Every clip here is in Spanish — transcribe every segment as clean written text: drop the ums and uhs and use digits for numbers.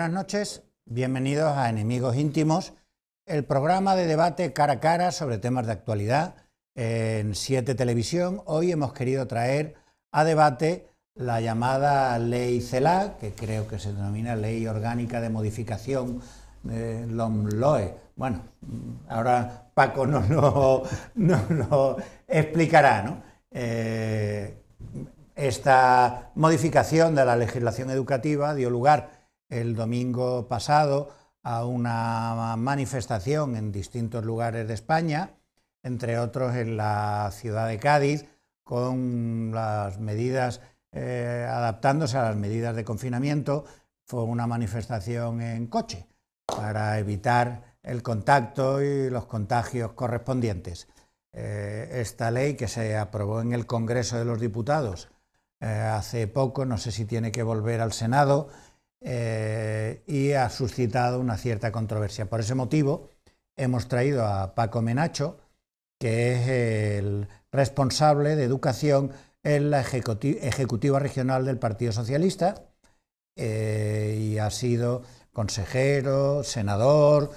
buenas noches, bienvenidos a Enemigos Íntimos, el programa de debate cara a cara sobre temas de actualidad en 7 Televisión. Hoy hemos querido traer a debate la llamada Ley CELA, que creo que se denomina Ley Orgánica de Modificación de LOMLOE. Bueno, ahora Paco nos lo explicará, ¿no? Esta modificación de la legislación educativa dio lugar el domingo pasado a una manifestación en distintos lugares de España, entre otros en la ciudad de Cádiz, con las medidas, adaptándose a las medidas de confinamiento. Fue una manifestación en coche para evitar el contacto y los contagios correspondientes. Esta ley, que se aprobó en el Congreso de los Diputados hace poco, no sé si tiene que volver al Senado, y ha suscitado una cierta controversia. Por ese motivo hemos traído a Paco Menacho, que es el responsable de educación en la Ejecutiva Regional del Partido Socialista, y ha sido consejero, senador,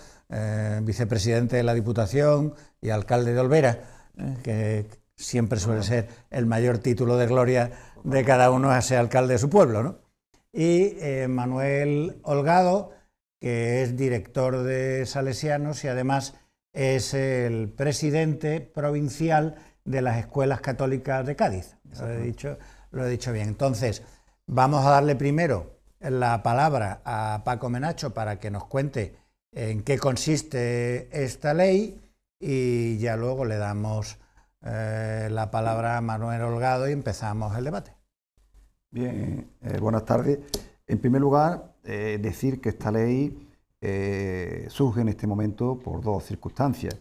vicepresidente de la Diputación y alcalde de Olvera, que siempre suele ser el mayor título de gloria de cada uno a ser alcalde de su pueblo, ¿no? Y Manuel Holgado, que es director de Salesianos y además es el presidente provincial de las Escuelas Católicas de Cádiz. Lo he dicho bien. Entonces, vamos a darle primero la palabra a Paco Menacho para que nos cuente en qué consiste esta ley, y ya luego le damos la palabra a Manuel Holgado y empezamos el debate. Bien, buenas tardes. En primer lugar, decir que esta ley surge en este momento por dos circunstancias.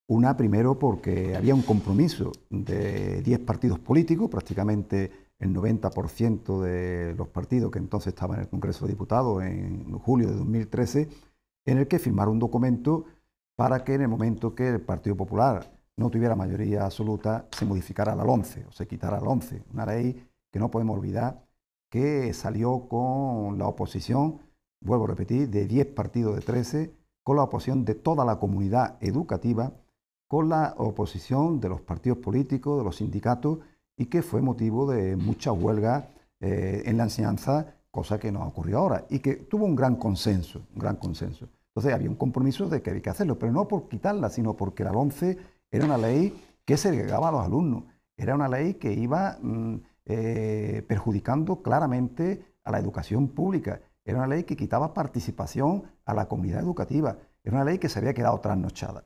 Una, primero, porque había un compromiso de 10 partidos políticos, prácticamente el 90% de los partidos que entonces estaban en el Congreso de Diputados en julio de 2013, en el que firmaron un documento para que en el momento que el Partido Popular no tuviera mayoría absoluta se modificara la LOMCE, o se quitara la LOMCE, una ley que no podemos olvidar que salió con la oposición, vuelvo a repetir, de 10 partidos de 13, con la oposición de toda la comunidad educativa, con la oposición de los partidos políticos, de los sindicatos, y que fue motivo de muchas huelgas en la enseñanza, cosa que no ha ocurrido ahora, y que tuvo un gran consenso, Entonces había un compromiso de que había que hacerlo, pero no por quitarla, sino porque la LOMCE era una ley que segregaba a los alumnos, era una ley que iba perjudicando claramente a la educación pública, era una ley que quitaba participación a la comunidad educativa, era una ley que se había quedado trasnochada.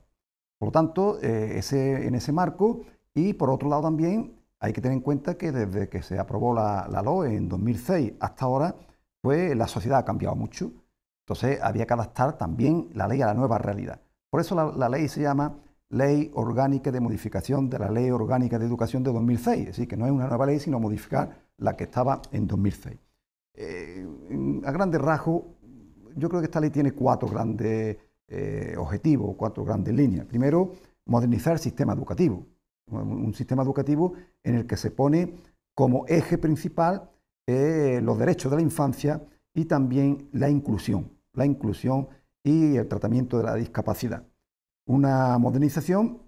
Por lo tanto, en ese marco, y por otro lado también hay que tener en cuenta que desde que se aprobó la LOE en 2006 hasta ahora, pues la sociedad ha cambiado mucho. Entonces había que adaptar también la ley a la nueva realidad. Por eso la ley se llama Ley Orgánica de Modificación de la Ley Orgánica de Educación de 2006. Es decir, que no es una nueva ley, sino modificar la que estaba en 2006. A grandes rasgos, yo creo que esta ley tiene 4 grandes objetivos, 4 grandes líneas. Primero, modernizar el sistema educativo. Un sistema educativo en el que se pone como eje principal los derechos de la infancia y también la inclusión y el tratamiento de la discapacidad. Una modernización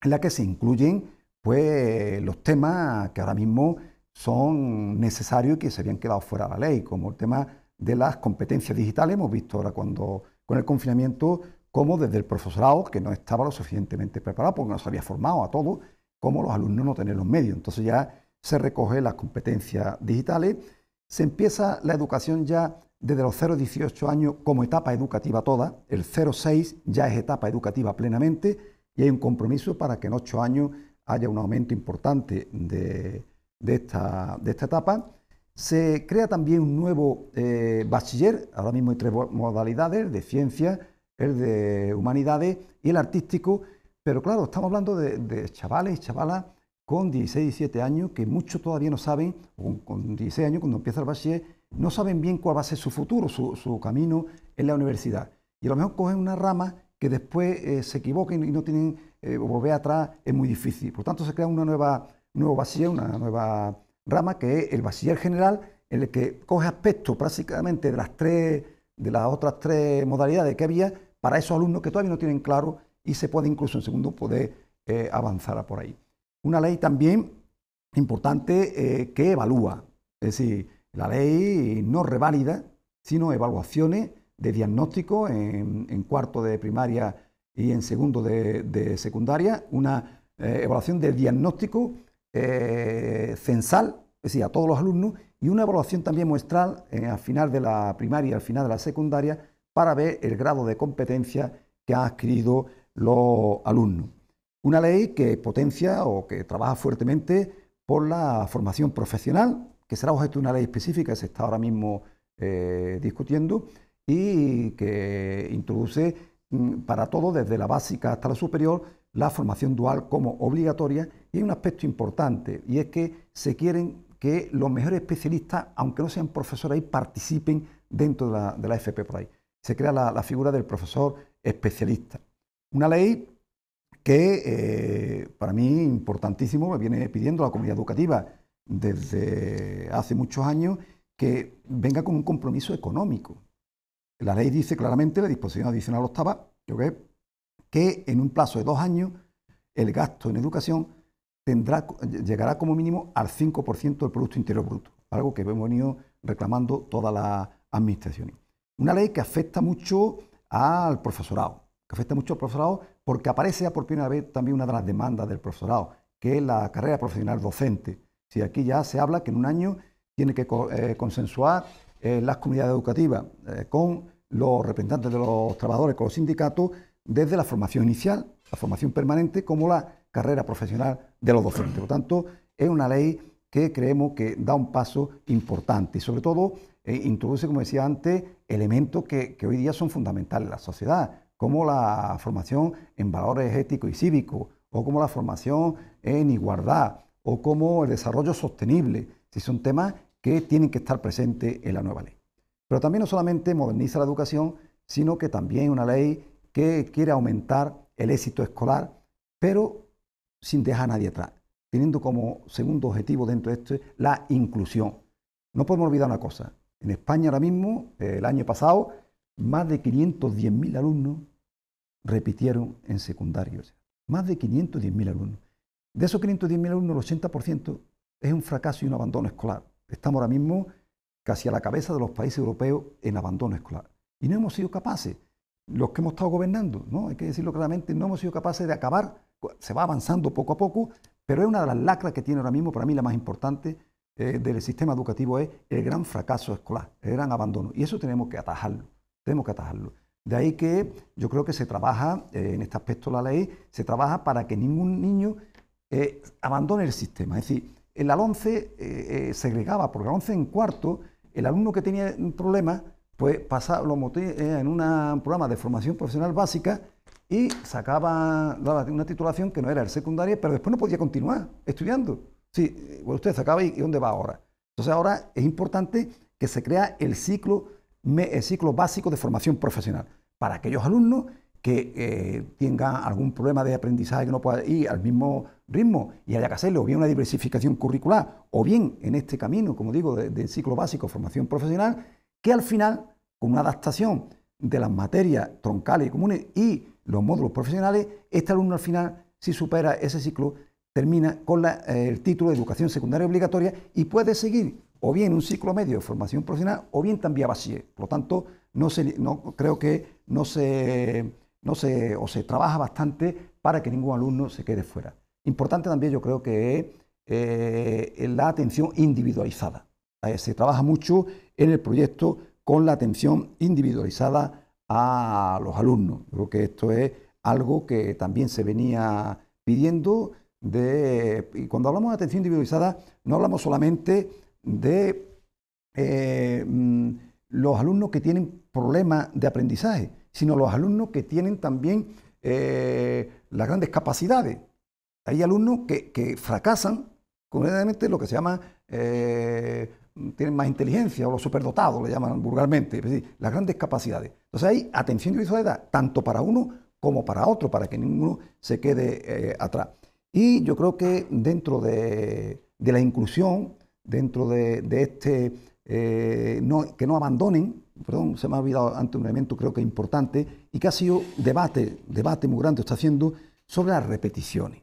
en la que se incluyen pues, los temas que ahora mismo son necesarios y que se habían quedado fuera de la ley, como el tema de las competencias digitales. Hemos visto ahora con el confinamiento cómo desde el profesorado, que no estaba lo suficientemente preparado porque no se había formado a todo, como los alumnos no tenían los medios. Entonces ya se recogen las competencias digitales, se empieza la educación ya desde los 0 a 18 años como etapa educativa toda, el 0-6 ya es etapa educativa plenamente, y hay un compromiso para que en 8 años haya un aumento importante de esta etapa. Se crea también un nuevo bachiller, ahora mismo hay 3 modalidades, el de ciencias, el de humanidades y el artístico, pero claro, estamos hablando de chavales y chavalas con 16, 17 años que muchos todavía no saben, con 16 años cuando empieza el bachiller, no saben bien cuál va a ser su futuro, su camino en la universidad. Y a lo mejor cogen una rama que después se equivoquen y no tienen, volver atrás es muy difícil. Por tanto, se crea un nuevo bachiller, una nueva rama que es el bachiller general, en el que coge aspectos prácticamente de de las otras 3 modalidades que había para esos alumnos que todavía no tienen claro y se puede incluso en segundo poder avanzar por ahí. Una ley también importante que evalúa, es decir, la ley no revalida, sino evaluaciones de diagnóstico en cuarto de primaria y en segundo de secundaria, una evaluación de diagnóstico censal, es decir, a todos los alumnos, y una evaluación también muestral al final de la primaria y al final de la secundaria para ver el grado de competencia que han adquirido los alumnos. Una ley que potencia o que trabaja fuertemente por la formación profesional, que será objeto de una ley específica que se está ahora mismo discutiendo y que introduce para todo, desde la básica hasta la superior, la formación dual como obligatoria. Y hay un aspecto importante, y es que se quieren que los mejores especialistas, aunque no sean profesores, ahí participen dentro de la FP por ahí. Se crea la figura del profesor especialista. Una ley que para mí importantísimo, me viene pidiendo la comunidad educativa desde hace muchos años, que venga con un compromiso económico. La ley dice claramente, la disposición adicional octava, que en un plazo de 2 años el gasto en educación llegará como mínimo al 5% del Producto Interior Bruto, algo que hemos venido reclamando todas las administraciones. Una ley que afecta mucho al profesorado, porque aparece ya por primera vez también una de las demandas del profesorado, que es la carrera profesional docente. Si aquí ya se habla que en un año tiene que consensuar las comunidades educativas con los representantes de los trabajadores, con los sindicatos, desde la formación inicial, la formación permanente, como la carrera profesional de los docentes. Por lo tanto, es una ley que creemos que da un paso importante y sobre todo introduce, como decía antes, elementos que hoy día son fundamentales en la sociedad, como la formación en valores éticos y cívicos, o como la formación en igualdad, o como el desarrollo sostenible. Si son temas que tienen que estar presentes en la nueva ley. Pero también no solamente moderniza la educación, sino que también es una ley que quiere aumentar el éxito escolar, pero sin dejar a nadie atrás, teniendo como segundo objetivo dentro de esto la inclusión. No podemos olvidar una cosa, en España ahora mismo, el año pasado, más de 510.000 alumnos repitieron en secundario, más de 510.000 alumnos. De esos 510.000 alumnos, el 80% es un fracaso y un abandono escolar. Estamos ahora mismo casi a la cabeza de los países europeos en abandono escolar. Y no hemos sido capaces, los que hemos estado gobernando, ¿no? Hay que decirlo claramente, no hemos sido capaces de acabar, se va avanzando poco a poco, pero es una de las lacras que tiene ahora mismo, para mí la más importante del sistema educativo, es el gran fracaso escolar, el gran abandono. Y eso tenemos que atajarlo, De ahí que yo creo que se trabaja, en este aspecto de la ley, se trabaja para que ningún niño abandone el sistema. Es decir, en la LOMCE segregaba, porque la LOMCE en cuarto, el alumno que tenía un problema, pues pasaba, lo metía en un programa de formación profesional básica y sacaba una titulación que no era el secundario, pero después no podía continuar estudiando. Sí, bueno, usted sacaba y ¿dónde va ahora? Entonces ahora es importante que se crea el ciclo básico de formación profesional para aquellos alumnos que tengan algún problema de aprendizaje, que no pueda ir al mismo ritmo y haya que hacerle o bien una diversificación curricular o bien en este camino, como digo, del ciclo básico de formación profesional, que al final, con una adaptación de las materias troncales y comunes y los módulos profesionales, este alumno al final, si supera ese ciclo, termina con el título de educación secundaria obligatoria y puede seguir o bien un ciclo medio de formación profesional o bien también bachiller. Por lo tanto, creo que se trabaja bastante para que ningún alumno se quede fuera. Importante también yo creo que es la atención individualizada. Se trabaja mucho en el proyecto con la atención individualizada a los alumnos. Creo que esto es algo que también se venía pidiendo. Y cuando hablamos de atención individualizada, no hablamos solamente de los alumnos que tienen problemas de aprendizaje, sino los alumnos que tienen también las grandes capacidades. Hay alumnos que fracasan concretamente lo que se llama, tienen más inteligencia o los superdotados, le llaman vulgarmente, es decir, las grandes capacidades. Entonces hay atención individualizada tanto para uno como para otro, para que ninguno se quede atrás. Y yo creo que dentro de la inclusión, dentro de este que no abandonen, perdón, se me ha olvidado antes un elemento creo que importante, y que ha sido debate muy grande está haciendo sobre las repeticiones,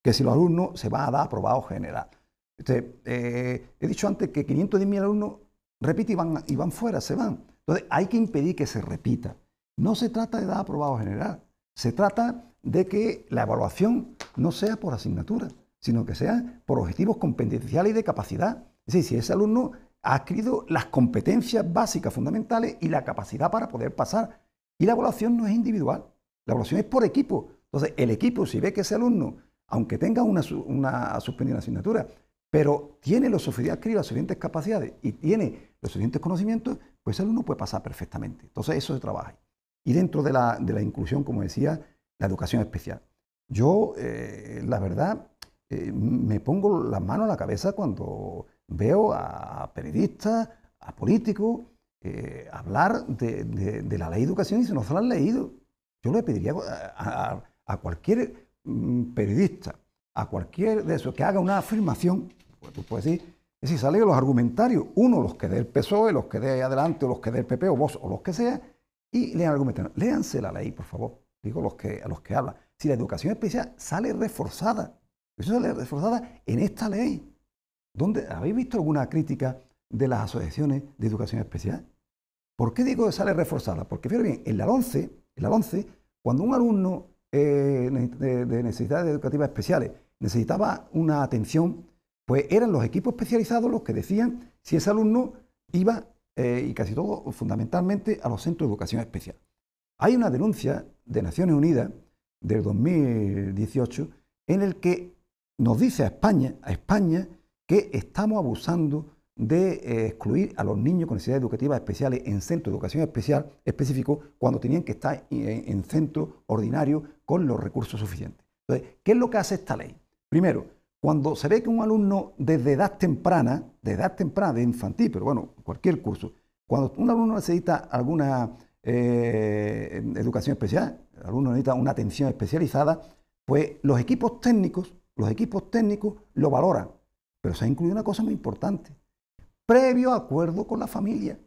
que si los alumnos se van a dar aprobado general. Entonces, he dicho antes que 510.000 alumnos repiten y van fuera, se van. Entonces, hay que impedir que se repita. No se trata de dar aprobado general, se trata de que la evaluación no sea por asignatura, sino que sea por objetivos competenciales y de capacidad. Es decir, si ese alumno ha adquirido las competencias básicas fundamentales y la capacidad para poder pasar. Y la evaluación no es individual, la evaluación es por equipo. Entonces, el equipo, si ve que ese alumno, aunque tenga una suspendida asignatura, pero tiene las suficientes capacidades y tiene los suficientes conocimientos, pues el alumno puede pasar perfectamente. Entonces, eso se trabaja. Y dentro de la inclusión, como decía, la educación especial. Yo, la verdad, me pongo las manos a la cabeza cuando veo a periodistas, a políticos, hablar de la ley de educación y si no se la han leído. Yo le pediría a cualquier periodista, a cualquier de esos que haga una afirmación, pues tú puedes decir, es decir, salen los argumentarios, uno, los que dé el PSOE, los que dé Adelante, o los que dé el PP, o Vox, o los que sea, y lean argumentarios. Léanse la ley, por favor, digo a los que hablan. Si la educación especial sale reforzada, eso sale reforzada en esta ley. ¿Habéis visto alguna crítica de las asociaciones de educación especial? ¿Por qué digo que sale reforzada? Porque, fíjate bien, en la LONCE, cuando un alumno de necesidades educativas especiales necesitaba una atención, pues eran los equipos especializados los que decían si ese alumno iba, y casi todo, fundamentalmente, a los centros de educación especial. Hay una denuncia de Naciones Unidas del 2018 en el que nos dice a España que estamos abusando de excluir a los niños con necesidades educativas especiales en centros de educación especial específicos cuando tenían que estar en centros ordinarios con los recursos suficientes. Entonces, ¿qué es lo que hace esta ley? Primero, cuando se ve que un alumno desde edad temprana, de infantil, pero bueno, cualquier curso, cuando un alumno necesita alguna educación especial, el alumno necesita una atención especializada, pues los equipos técnicos lo valoran. Pero se ha incluido una cosa muy importante, previo acuerdo con la familia.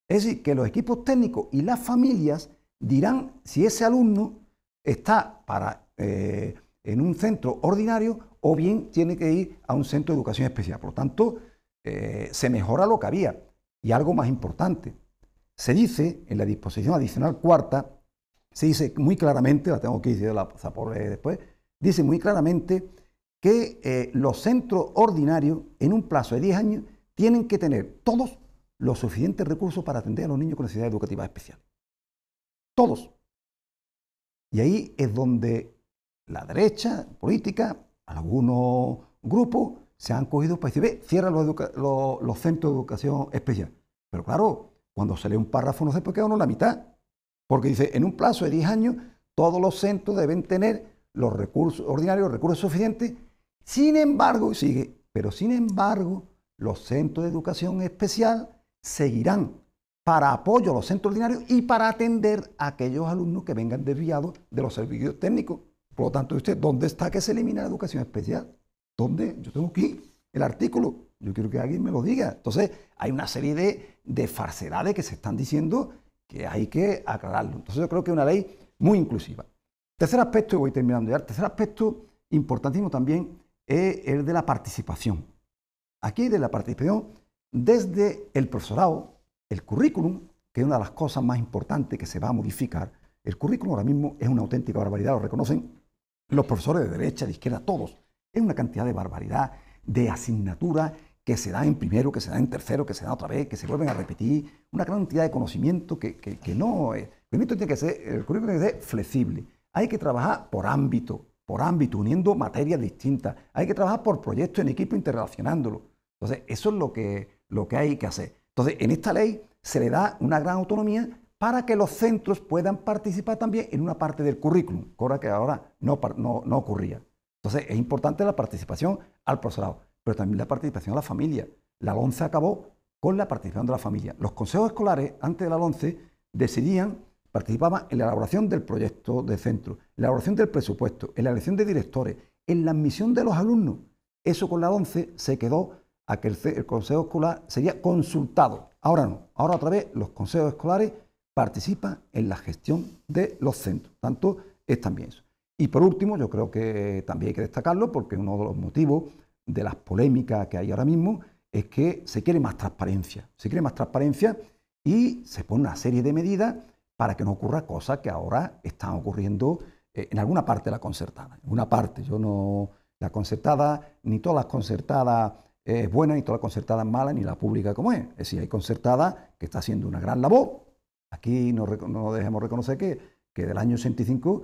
Es decir, que los equipos técnicos y las familias dirán si ese alumno está en un centro ordinario o bien tiene que ir a un centro de educación especial. Por lo tanto, se mejora lo que había. Y algo más importante, se dice en la disposición adicional cuarta, se dice muy claramente, la tengo que decir después, dice muy claramente que los centros ordinarios en un plazo de 10 años tienen que tener todos los suficientes recursos para atender a los niños con necesidades educativas especiales. Todos. Y ahí es donde la derecha política, algunos grupos, se han cogido para decir, cierra los centros de educación especial. Pero claro, cuando se lee un párrafo no se puede quedar uno la mitad. Porque dice, en un plazo de 10 años, todos los centros deben tener los recursos ordinarios, los recursos suficientes. Sin embargo, sigue, pero sin embargo, los centros de educación especial seguirán para apoyo a los centros ordinarios y para atender a aquellos alumnos que vengan desviados de los servicios técnicos. Por lo tanto, usted, ¿dónde está que se elimina la educación especial? ¿Dónde? Yo tengo aquí el artículo. Yo quiero que alguien me lo diga. Entonces, hay una serie de falsedades que se están diciendo que hay que aclararlo. Entonces, yo creo que es una ley muy inclusiva. Tercer aspecto, y voy terminando ya, el tercer aspecto importantísimo también es el de la participación. Aquí de la participación desde el profesorado, el currículum, que es una de las cosas más importantes que se va a modificar. El currículum ahora mismo es una auténtica barbaridad, lo reconocen los profesores de derecha, de izquierda, todos. Es una cantidad de barbaridad, de asignaturas que se dan en primero, que se dan en tercero, que se dan otra vez, que se vuelven a repetir, una gran cantidad de conocimiento que no es. El currículum tiene que ser flexible. Hay que trabajar por ámbito, uniendo materias distintas. Hay que trabajar por proyectos en equipo, interrelacionándolo. Entonces, eso es lo que hay que hacer. Entonces, en esta ley se le da una gran autonomía para que los centros puedan participar también en una parte del currículum, cosa que ahora no ocurría. Entonces, es importante la participación al profesorado, pero también la participación a la familia. La LONCE acabó con la participación de la familia. Los consejos escolares, antes de la LONCE, participaban en la elaboración del proyecto de centro, en la elaboración del presupuesto, en la elección de directores, en la admisión de los alumnos. Eso con la LONCE se quedó a que el consejo escolar sería consultado. Ahora no, ahora otra vez los consejos escolares participan en la gestión de los centros. Tanto es también eso. Y por último, yo creo que también hay que destacarlo porque uno de los motivos de las polémicas que hay ahora mismo es que se quiere más transparencia. Se quiere más transparencia y se pone una serie de medidas para que no ocurra cosas que ahora están ocurriendo en alguna parte de la concertada. En una parte, la concertada, ni todas las concertadas es buena, ni todas las concertadas malas, ni la pública como es. Es decir, hay concertada que está haciendo una gran labor. Aquí no dejemos reconocer que del año 85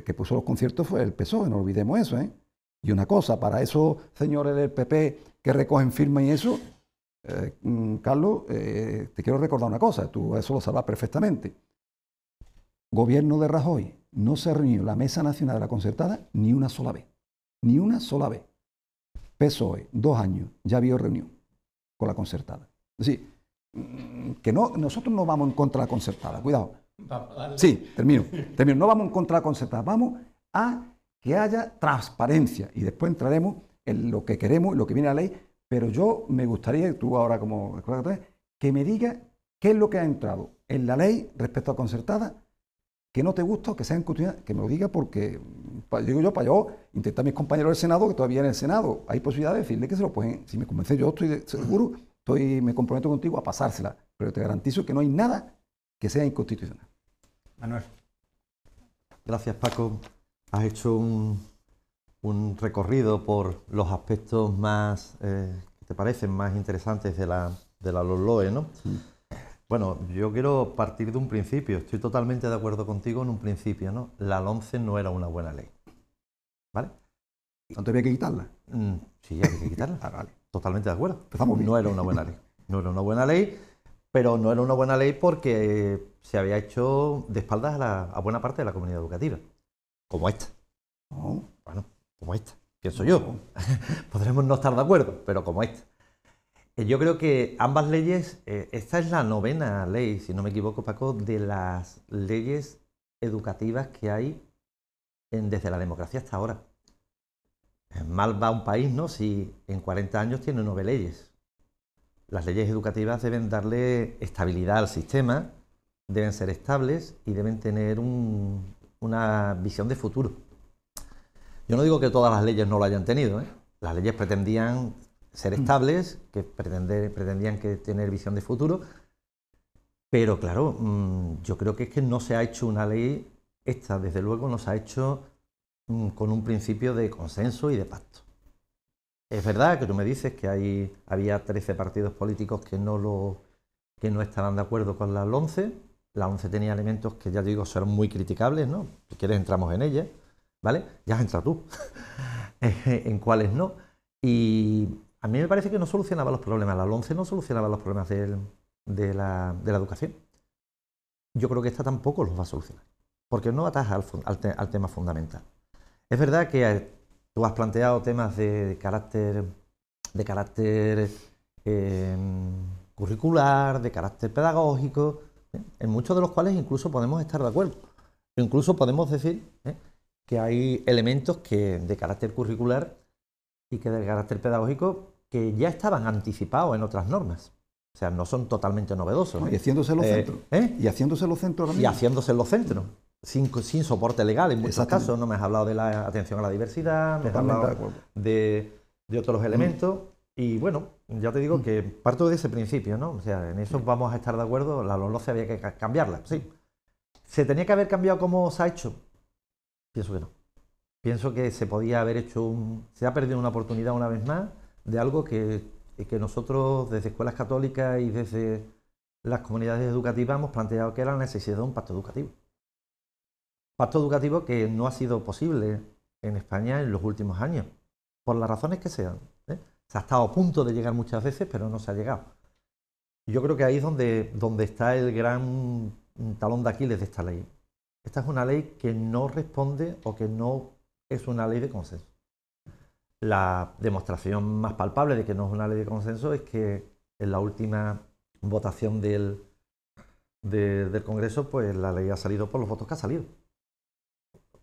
que puso los conciertos fue el PSOE, no olvidemos eso, ¿eh? Y una cosa, para esos señores del PP que recogen firmas y eso, Carlos, te quiero recordar una cosa, tú eso lo sabrás perfectamente. Gobierno de Rajoy, no se reunió la Mesa Nacional de la Concertada ni una sola vez. Ni una sola vez. PSOE, 2 años, ya había reunión con la concertada. Es decir, que nosotros no vamos en contra de la concertada, cuidado. Sí, termino. No vamos en contra de la concertada, vamos a que haya transparencia y después entraremos en lo que queremos y lo que viene a la ley, pero yo me gustaría, tú ahora como que me digas qué es lo que ha entrado en la ley respecto a concertada, que no te gusta o que sea en continuidad, que me lo diga porque, digo yo, para yo intentar a mis compañeros del Senado, que todavía en el Senado hay posibilidad de decirle que se lo pueden, si me convence yo estoy seguro, me comprometo contigo a pasársela, pero te garantizo que no hay nada que sea inconstitucional. Manuel. Gracias, Paco. Has hecho un recorrido por los aspectos más, que te parecen más interesantes de la LOMLOE, ¿no? Sí. Bueno, yo quiero partir de un principio. Estoy totalmente de acuerdo contigo en un principio, ¿no? La LOMCE no era una buena ley, ¿vale? ¿Entonces había que quitarla? Sí, había que quitarla. Vale. Totalmente de acuerdo. Empezamos bien. No era una buena ley. No era una buena ley, pero no era una buena ley porque se había hecho de espaldas a buena parte de la comunidad educativa. Como esta. Oh. Bueno, como esta, pienso yo. Podremos no estar de acuerdo, pero como esta. Yo creo que ambas leyes, esta es la 9ª ley, si no me equivoco, Paco, de las leyes educativas que hay desde la democracia hasta ahora. Mal va un país, ¿no?, si en 40 años tiene 9 leyes. Las leyes educativas deben darle estabilidad al sistema, deben ser estables y deben tener una visión de futuro. Yo no digo que todas las leyes no lo hayan tenido, ¿eh? Las leyes pretendían ser estables, que pretendían que tener visión de futuro, pero claro, yo creo que es que no se ha hecho una ley, esta desde luego no se ha hecho con un principio de consenso y de pacto. Es verdad que tú me dices que había 13 partidos políticos que no estaban de acuerdo con la LOMCE. La LOMCE tenía elementos que, ya digo, son muy criticables, ¿no? Si quieres entramos en ella, ¿vale? Ya has entrado tú, en cuáles no. Y a mí me parece que no solucionaba los problemas. La LOMCE no solucionaba los problemas de la educación. Yo creo que esta tampoco los va a solucionar, porque no ataja al tema fundamental. Es verdad que tú has planteado temas de carácter curricular, de carácter pedagógico, en muchos de los cuales incluso podemos estar de acuerdo. Incluso podemos decir que hay elementos de carácter curricular y que de carácter pedagógico que ya estaban anticipados en otras normas. O sea, no son totalmente novedosos, ¿no? Y haciéndose los centros. Y haciéndose los centros. Y haciéndose en los centros. Sin soporte legal en muchos casos. No me has hablado de la atención a la diversidad, me has hablado de otros elementos. Y bueno, ya te digo que parto de ese principio, ¿no? O sea, en eso vamos a estar de acuerdo. La LOMLOE había que cambiarla, sí. ¿Se tenía que haber cambiado como se ha hecho? Pienso que no. Pienso que se podía haber hecho se ha perdido una oportunidad una vez más de algo que nosotros desde escuelas católicas y desde las comunidades educativas hemos planteado que era la necesidad de un pacto educativo. Pacto educativo que no ha sido posible en España en los últimos años, por las razones que sean. Se ha estado a punto de llegar muchas veces, pero no se ha llegado. Yo creo que ahí es donde está el gran talón de Aquiles de esta ley. Esta es una ley que no responde o que no es una ley de consenso. La demostración más palpable de que no es una ley de consenso es que en la última votación del Congreso, pues la ley ha salido por los votos que ha salido.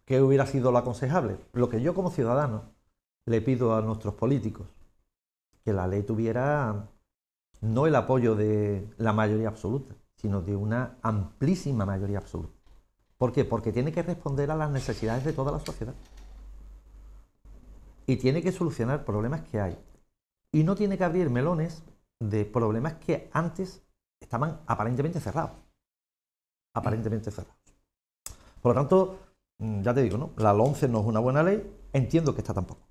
¿Qué hubiera sido lo aconsejable? Lo que yo como ciudadano le pido a nuestros políticos, que la ley tuviera no el apoyo de la mayoría absoluta, sino de una amplísima mayoría absoluta. ¿Por qué? Porque tiene que responder a las necesidades de toda la sociedad. Y tiene que solucionar problemas que hay. Y no tiene que abrir melones de problemas que antes estaban aparentemente cerrados. Aparentemente cerrados. Por lo tanto, ya te digo, ¿no? La LOMCE no es una buena ley. Entiendo que está tampoco.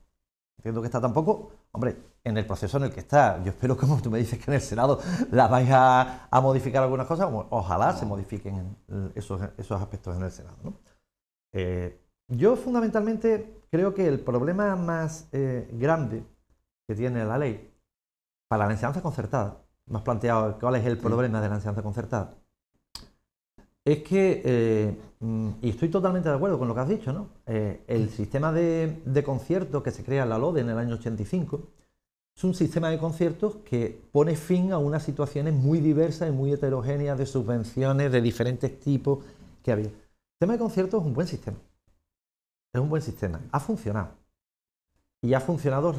Entiendo que está tampoco. Hombre, en el proceso en el que está, yo espero, como tú me dices, que en el Senado la vais a modificar algunas cosas. Ojalá se modifiquen esos aspectos en el Senado, ¿no? Yo fundamentalmente creo que el problema más grande que tiene la ley para la enseñanza concertada, me has planteado cuál es el problema de la enseñanza concertada, es que, y estoy totalmente de acuerdo con lo que has dicho, ¿no? El sistema de conciertos que se crea en la LODE en el año 85 es un sistema de conciertos que pone fin a unas situaciones muy diversas y muy heterogéneas de subvenciones de diferentes tipos que había. El sistema de conciertos es un buen sistema. Es un buen sistema. Ha funcionado. Y ha funcionado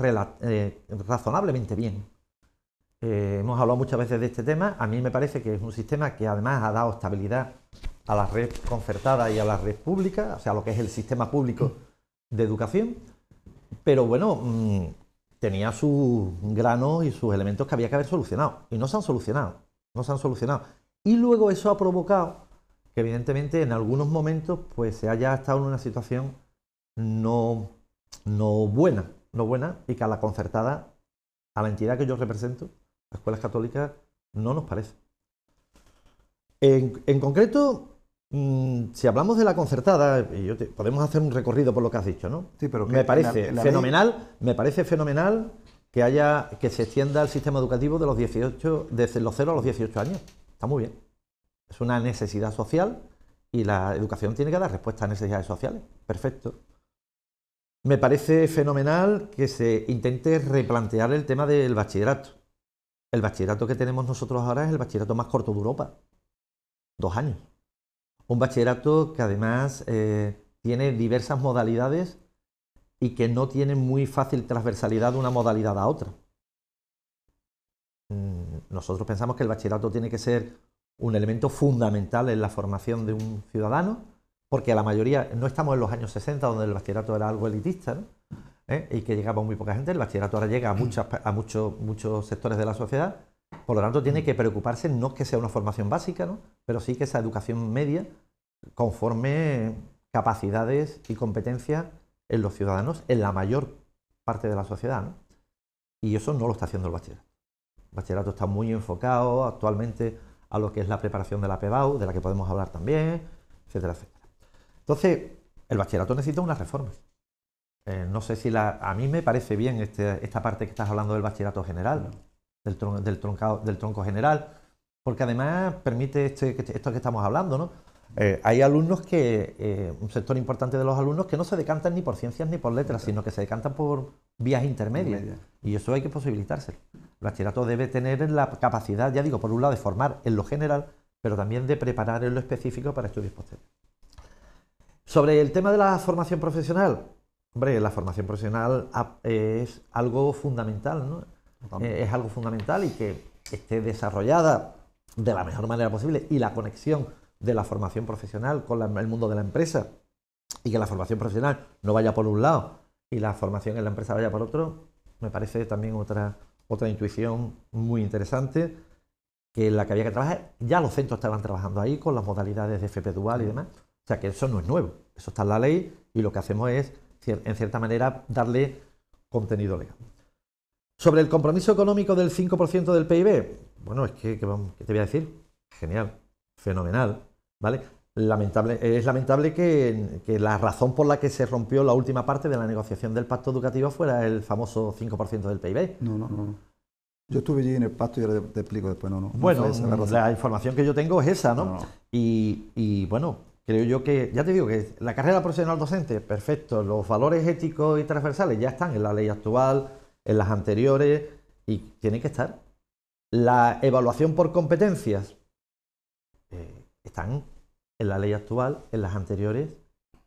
razonablemente bien. Hemos hablado muchas veces de este tema. A mí me parece que es un sistema que además ha dado estabilidad a la red concertada y a la red pública, o sea, lo que es el sistema público de educación. Pero bueno, tenía sus granos y sus elementos que había que haber solucionado. Y no se han solucionado. No se han solucionado. Y luego eso ha provocado que evidentemente en algunos momentos pues se haya estado en una situación no buena, y que a la concertada, a la entidad que yo represento, las escuelas católicas, no nos parece. En concreto, si hablamos de la concertada, podemos hacer un recorrido por lo que has dicho, ¿no? Sí, pero me parece fenomenal que se extienda el sistema educativo desde los 0 a los 18 años. Está muy bien. Es una necesidad social y la educación tiene que dar respuesta a necesidades sociales. Perfecto. Me parece fenomenal que se intente replantear el tema del bachillerato. El bachillerato que tenemos nosotros ahora es el bachillerato más corto de Europa. 2 años. Un bachillerato que además tiene diversas modalidades y que no tiene muy fácil transversalidad de una modalidad a otra. Nosotros pensamos que el bachillerato tiene que ser un elemento fundamental en la formación de un ciudadano, porque a la mayoría, no estamos en los años 60, donde el bachillerato era algo elitista, ¿no? Y que llegaba muy poca gente. El bachillerato ahora llega a muchos sectores de la sociedad. Por lo tanto, tiene que preocuparse, no que sea una formación básica, ¿no? Pero sí que esa educación media conforme capacidades y competencias en los ciudadanos, en la mayor parte de la sociedad, ¿no? Y eso no lo está haciendo el bachillerato. El bachillerato está muy enfocado actualmente a lo que es la preparación de la PEBAU, de la que podemos hablar también, etcétera, etcétera. Entonces, el bachillerato necesita unas reformas. No sé si a mí me parece bien esta parte que estás hablando del bachillerato general, del tronco general, porque además permite esto que estamos hablando, ¿no? Hay alumnos un sector importante de los alumnos que no se decantan ni por ciencias ni por letras, sino que se decantan por vías intermedias. Y eso hay que posibilitárselo. El bachillerato debe tener la capacidad, ya digo, por un lado de formar en lo general, pero también de preparar en lo específico para estudios posteriores. Sobre el tema de la formación profesional, hombre, la formación profesional es algo fundamental, ¿no? Es algo fundamental y que esté desarrollada de la mejor manera posible, y la conexión de la formación profesional con el mundo de la empresa, y que la formación profesional no vaya por un lado y la formación en la empresa vaya por otro, me parece también otra intuición muy interesante, que en la que había que trabajar. Ya los centros estaban trabajando ahí con las modalidades de FP dual y demás. O sea que eso no es nuevo, eso está en la ley y lo que hacemos es, en cierta manera, darle contenido legal. Sobre el compromiso económico del 5% del PIB, bueno, es que, ¿qué te voy a decir? Genial, fenomenal, ¿vale? Es lamentable que la razón por la que se rompió la última parte de la negociación del pacto educativo fuera el famoso 5% del PIB. No. Yo estuve allí en el pacto y ahora te explico después, Bueno, la información que yo tengo es esa, ¿no? Y bueno, creo yo que, ya te digo que la carrera profesional docente, perfecto, los valores éticos y transversales ya están en la ley actual, en las anteriores, y tienen que estar. La evaluación por competencias están en la ley actual, en las anteriores.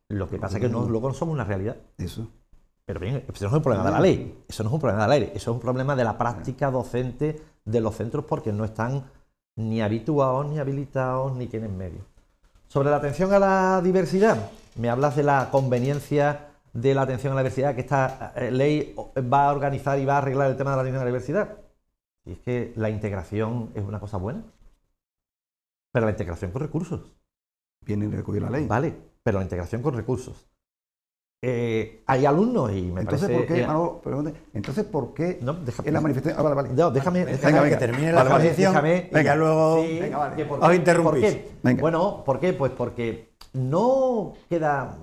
Lo que pasa es que luego no somos una realidad. Eso. Pero bien, eso no es un problema de la ley, eso no es un problema de la ley, eso es un problema de la práctica docente de los centros porque no están ni habituados, ni habilitados, ni tienen medios. Sobre la atención a la diversidad, me hablas de la conveniencia de la atención a la diversidad, que esta ley va a organizar y va a arreglar el tema de la atención a la diversidad. Y es que la integración es una cosa buena, pero la integración con recursos. Viene recogido la ley. Vale, pero la integración con recursos. Hay alumnos y me entonces, parece... ¿por qué? Manolo, entonces, ¿por qué No, déjame, en la manifestación? vale. No, déjame que termine la exposición. Venga, luego sí, venga, vale. os interrumpís. ¿Por qué? Venga. Bueno, ¿por qué? Pues porque no queda...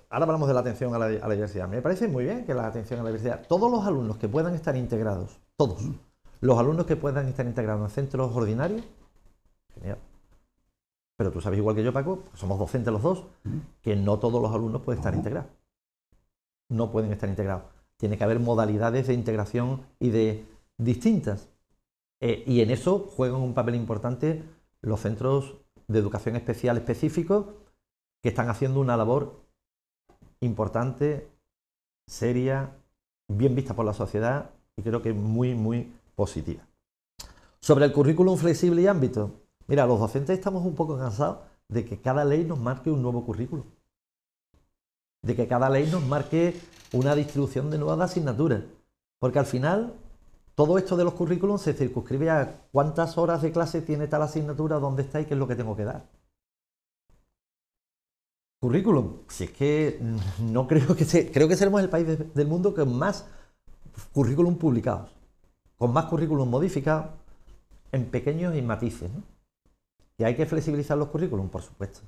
Ahora hablamos de la atención a la diversidad. Me parece muy bien que la atención a la diversidad... Todos los alumnos que puedan estar integrados, todos, los alumnos que puedan estar integrados en centros ordinarios, genial. Pero tú sabes igual que yo, Paco, somos docentes los dos, que no todos los alumnos pueden estar integrados. No pueden estar integrados. Tiene que haber modalidades de integración y de distintas. Y en eso juegan un papel importante los centros de educación especial específicos que están haciendo una labor importante, seria, bien vista por la sociedad y creo que muy, muy positiva. Sobre el currículum flexible y ámbito, mira, los docentes estamos un poco cansados de que cada ley nos marque un nuevo currículum. De que cada ley nos marque una distribución de nuevas asignaturas. Porque al final, todo esto de los currículums se circunscribe a cuántas horas de clase tiene tal asignatura, dónde está y qué es lo que tengo que dar. Currículum, si es que no creo que creo que seremos el país del mundo con más currículum publicados, con más currículum modificados en pequeños y matices, ¿no? Que hay que flexibilizar los currículum, por supuesto.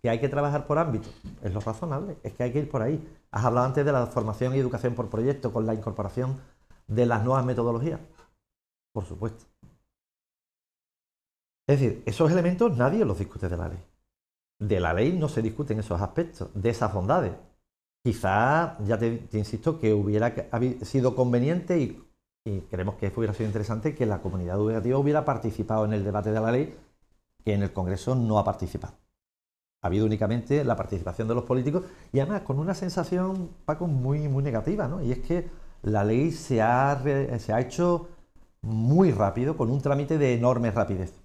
Que hay que trabajar por ámbito, es lo razonable, es que hay que ir por ahí. Has hablado antes de la formación y educación por proyecto con la incorporación de las nuevas metodologías, por supuesto. Es decir, esos elementos nadie los discute de la ley. De la ley no se discuten esos aspectos, de esas bondades. Quizá, ya te insisto, que hubiera sido conveniente y creemos que hubiera sido interesante que la comunidad educativa hubiera participado en el debate de la ley, que en el Congreso no ha participado. Ha habido únicamente la participación de los políticos y además con una sensación, Paco, muy, muy negativa, ¿no? Y es que la ley se ha hecho muy rápido, con un trámite de enorme rapidez.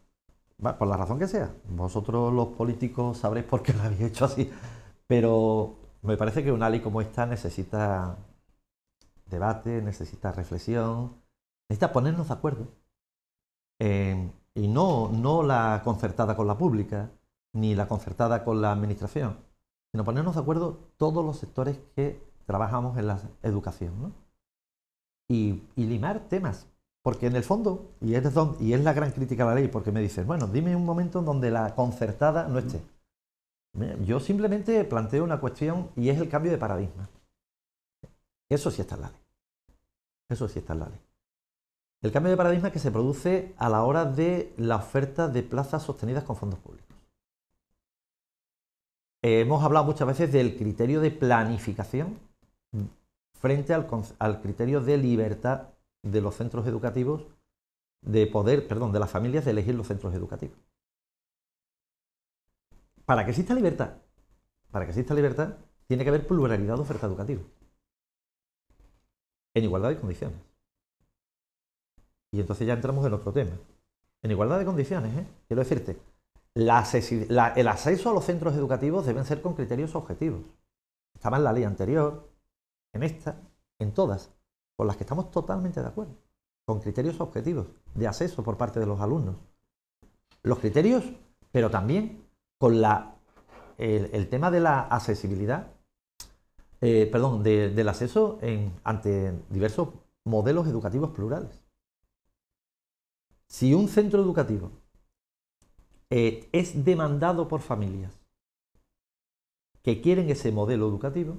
Por la razón que sea. Vosotros los políticos sabréis por qué lo habéis hecho así. Pero me parece que una ley como esta necesita debate, necesita reflexión, necesita ponernos de acuerdo. Y no la concertada con la pública, ni la concertada con la administración, sino ponernos de acuerdo todos los sectores que trabajamos en la educación, ¿no? Y limar temas. Porque en el fondo, y es la gran crítica a la ley, porque me dicen, bueno, dime un momento en donde la concertada no esté. Yo simplemente planteo una cuestión y es el cambio de paradigma. Eso sí está en la ley. Eso sí está en la ley. El cambio de paradigma que se produce a la hora de la oferta de plazas sostenidas con fondos públicos. Hemos hablado muchas veces del criterio de planificación frente al criterio de libertad de los centros educativos, de las familias de elegir los centros educativos. Para que exista libertad, tiene que haber pluralidad de oferta educativa. En igualdad de condiciones. Y entonces ya entramos en otro tema. En igualdad de condiciones, quiero decirte, el acceso a los centros educativos deben ser con criterios objetivos. Estaba en la ley anterior, en esta, en todas, con las que estamos totalmente de acuerdo, con criterios objetivos de acceso por parte de los alumnos. Los criterios, pero también con el tema de la accesibilidad, del acceso ante diversos modelos educativos plurales. Si un centro educativo es demandado por familias que quieren ese modelo educativo,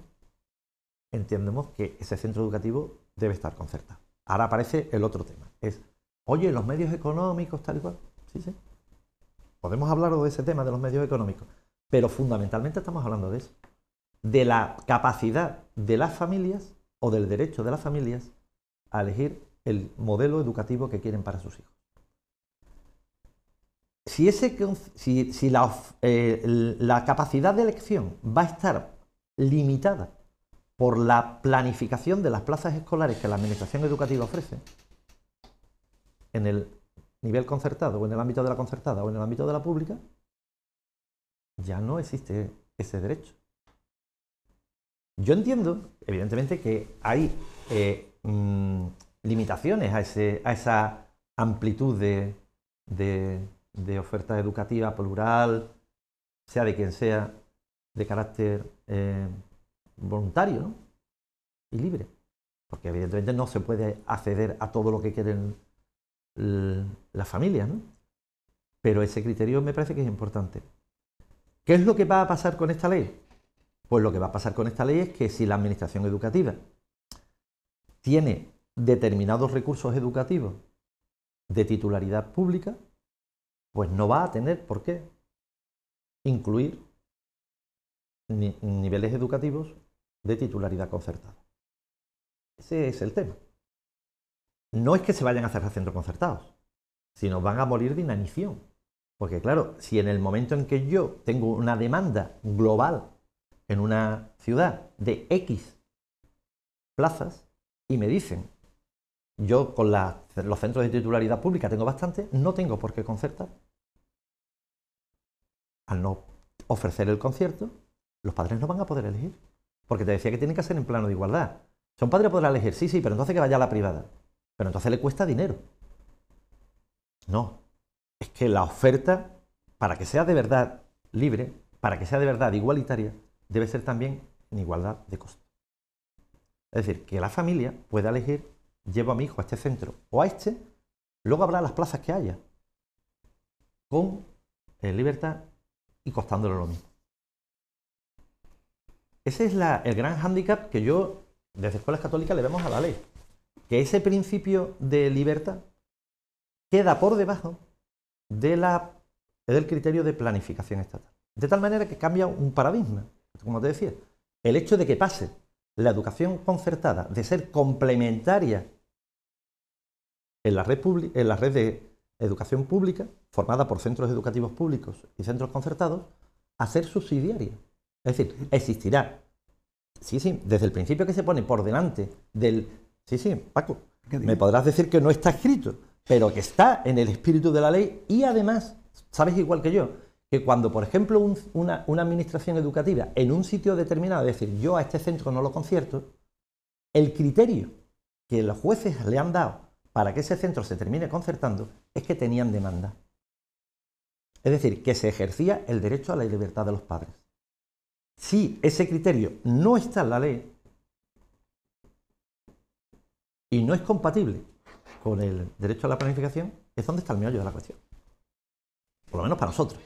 entendemos que ese centro educativo debe estar concertado. Ahora aparece el otro tema. Oye, los medios económicos, tal y cual. Sí, sí. Podemos hablar de ese tema de los medios económicos, pero fundamentalmente estamos hablando de eso. De la capacidad de las familias o del derecho de las familias a elegir el modelo educativo que quieren para sus hijos. Si la capacidad de elección va a estar limitada por la planificación de las plazas escolares que la Administración Educativa ofrece en el nivel concertado, o en el ámbito de la concertada, o en el ámbito de la pública, ya no existe ese derecho. Yo entiendo, evidentemente, que hay limitaciones a esa amplitud de oferta educativa plural, sea de quien sea, de carácter voluntario, ¿no? Y libre. Porque evidentemente no se puede acceder a todo lo que quieren las familias, ¿no? Pero ese criterio me parece que es importante. ¿Qué es lo que va a pasar con esta ley? Pues lo que va a pasar con esta ley es que si la Administración Educativa tiene determinados recursos educativos de titularidad pública, pues no va a tener por qué incluir niveles educativos de titularidad concertada. Ese es el tema. No es que se vayan a cerrar centros concertados, sino van a morir de inanición. Porque claro, si en el momento en que yo tengo una demanda global en una ciudad de X plazas y me dicen, yo con los centros de titularidad pública tengo bastante, no tengo por qué concertar. Al no ofrecer el concierto, los padres no van a poder elegir. Porque te decía que tiene que ser en plano de igualdad. Si un padre podrá elegir, sí, pero entonces que vaya a la privada. Pero entonces le cuesta dinero. No. Es que la oferta, para que sea de verdad libre, para que sea de verdad igualitaria, debe ser también en igualdad de costo. Es decir, que la familia pueda elegir, llevo a mi hijo a este centro o a este, luego habrá las plazas que haya, con libertad y costándole lo mismo. Ese es el gran hándicap que yo, desde Escuelas Católicas, le vemos a la ley. Que ese principio de libertad queda por debajo del criterio de planificación estatal. De tal manera que cambia un paradigma, como te decía. El hecho de que pase la educación concertada de ser complementaria en la red de educación pública, formada por centros educativos públicos y centros concertados, a ser subsidiaria. Es decir, existirá, sí, desde el principio que se pone por delante del... Sí, Paco, me podrás decir que no está escrito, pero que está en el espíritu de la ley y además, sabes igual que yo, que cuando, por ejemplo, una administración educativa en un sitio determinado, es decir, yo a este centro no lo concierto, el criterio que los jueces le han dado para que ese centro se termine concertando es que tenían demanda. Es decir, que se ejercía el derecho a la libertad de los padres. Si ese criterio no está en la ley y no es compatible con el derecho a la planificación, es donde está el meollo de la cuestión. Por lo menos para nosotros.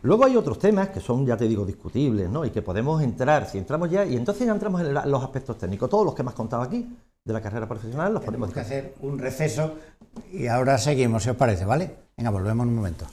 Luego hay otros temas que son, ya te digo, discutibles, ¿no? Y que podemos entrar, si entramos ya, y entonces ya entramos en los aspectos técnicos. Todos los que me has contado aquí, de la carrera profesional, los podemos discutir. Tenemos que hacer un receso y ahora seguimos, si os parece, ¿vale? Venga, volvemos en un momento.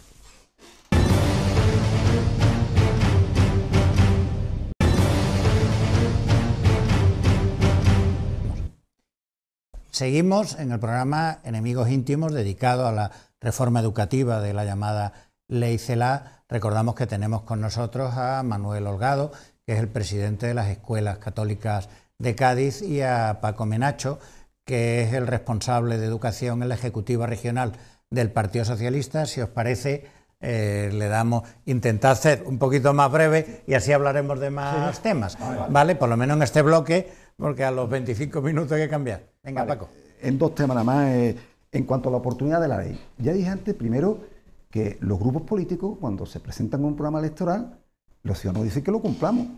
Seguimos en el programa Enemigos Íntimos, dedicado a la reforma educativa de la llamada Ley Celaá. Recordamos que tenemos con nosotros a Manuel Holgado, que es el presidente de las Escuelas Católicas de Cádiz, y a Paco Menacho, que es el responsable de educación en la Ejecutiva Regional del Partido Socialista. Si os parece, le damos, intentad ser un poquito más breve y así hablaremos de más temas, ¿vale? Por lo menos en este bloque, porque a los 25 minutos hay que cambiar. Venga, vale. Paco. En dos temas nada más. En cuanto a la oportunidad de la ley, ya dije antes, primero, que los grupos políticos, cuando se presentan con un programa electoral, los ciudadanos dicen que lo cumplamos.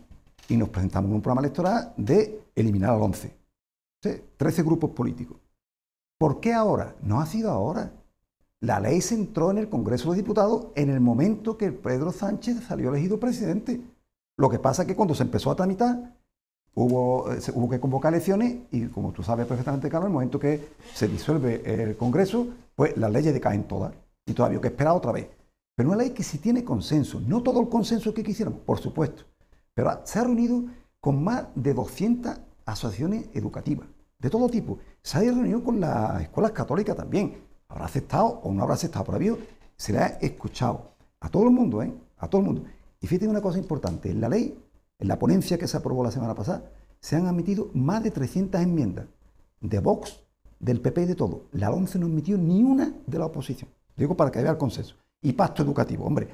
Y nos presentamos con un programa electoral de eliminar al 11. 13 grupos políticos. ¿Por qué ahora? No ha sido ahora. La ley se entró en el Congreso de los Diputados en el momento que Pedro Sánchez salió elegido presidente. Lo que pasa es que cuando se empezó a tramitar, hubo que convocar elecciones y, como tú sabes perfectamente, Carlos, en el momento que se disuelve el Congreso, pues las leyes decaen todas. Y todavía hay que esperar otra vez. Pero una ley que sí tiene consenso, no todo el consenso que quisiéramos, por supuesto, pero se ha reunido con más de 200 asociaciones educativas, de todo tipo. Se ha reunido con las escuelas católicas también. Habrá aceptado o no habrá aceptado, pero se le ha escuchado a todo el mundo, a todo el mundo. Y fíjate una cosa importante, en la ley, en la ponencia que se aprobó la semana pasada, se han admitido más de 300 enmiendas de Vox, del PP y de todo. La LOMCE no admitió ni una de la oposición. Digo para que vea el consenso. Y pacto educativo. Hombre,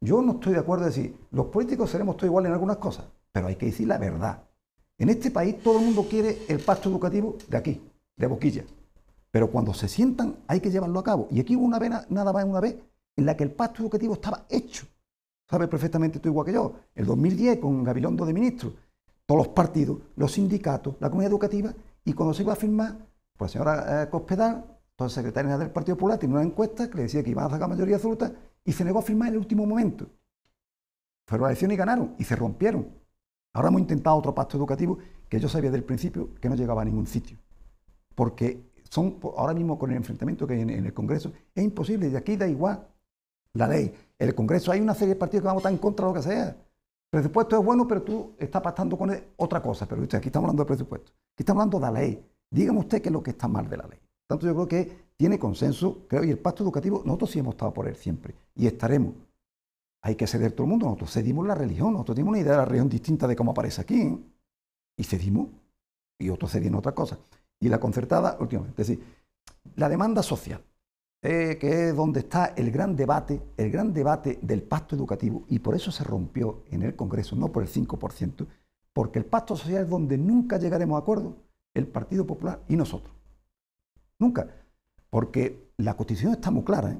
yo no estoy de acuerdo en decir, los políticos seremos todos iguales en algunas cosas, pero hay que decir la verdad. En este país todo el mundo quiere el pacto educativo de aquí, de boquilla. Pero cuando se sientan hay que llevarlo a cabo. Y aquí hubo una vez, nada más una vez, en la que el pacto educativo estaba hecho. Sabes perfectamente tú igual que yo. El 2010 con Gabilondo de ministro, todos los partidos, los sindicatos, la comunidad educativa, y cuando se iba a firmar, pues la señora Cospedal, entonces secretaria del Partido Popular, tiene una encuesta que le decía que iban a sacar mayoría absoluta y se negó a firmar en el último momento. Fueron a la elección y ganaron y se rompieron. Ahora hemos intentado otro pacto educativo que yo sabía del principio que no llegaba a ningún sitio. Porque son, ahora mismo con el enfrentamiento que hay en el Congreso, es imposible, y aquí da igual la ley. En el Congreso hay una serie de partidos que van a votar en contra de lo que sea. El presupuesto es bueno, pero tú estás pactando con él otra cosa. Pero aquí estamos hablando de presupuesto. Aquí estamos hablando de la ley. Dígame usted qué es lo que está mal de la ley. Tanto yo creo que tiene consenso, creo, y el pacto educativo, nosotros sí hemos estado por él siempre, y estaremos. Hay que ceder todo el mundo, nosotros cedimos la religión, nosotros tenemos una idea de la religión distinta de cómo aparece aquí, ¿eh? Y cedimos, y otros cedieron otra cosa. Y la concertada, últimamente, es decir, la demanda social, que es donde está el gran debate del pacto educativo, y por eso se rompió en el Congreso, no por el 5%, porque el pacto social es donde nunca llegaremos a acuerdo, el Partido Popular y nosotros. Nunca. Porque la Constitución está muy clara, ¿eh?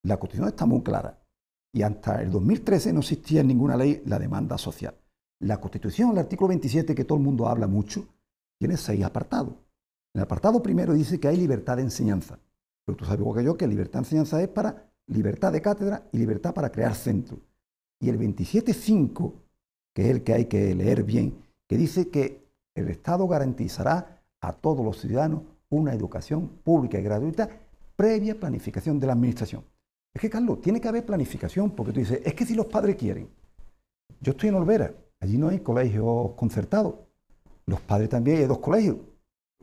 La Constitución está muy clara. Y hasta el 2013 no existía en ninguna ley la demanda social. La Constitución, el artículo 27, que todo el mundo habla mucho, tiene 6 apartados. En el apartado primero dice que hay libertad de enseñanza. Pero tú sabes igual que yo que libertad de enseñanza es para libertad de cátedra y libertad para crear centros. Y el 27.5, que es el que hay que leer bien, que dice que el Estado garantizará a todos los ciudadanos una educación pública y gratuita previa planificación de la administración. Es que, Carlos, tiene que haber planificación, porque tú dices, es que si los padres quieren. Yo estoy en Olvera, allí no hay colegios concertados. Los padres también hay 2 colegios.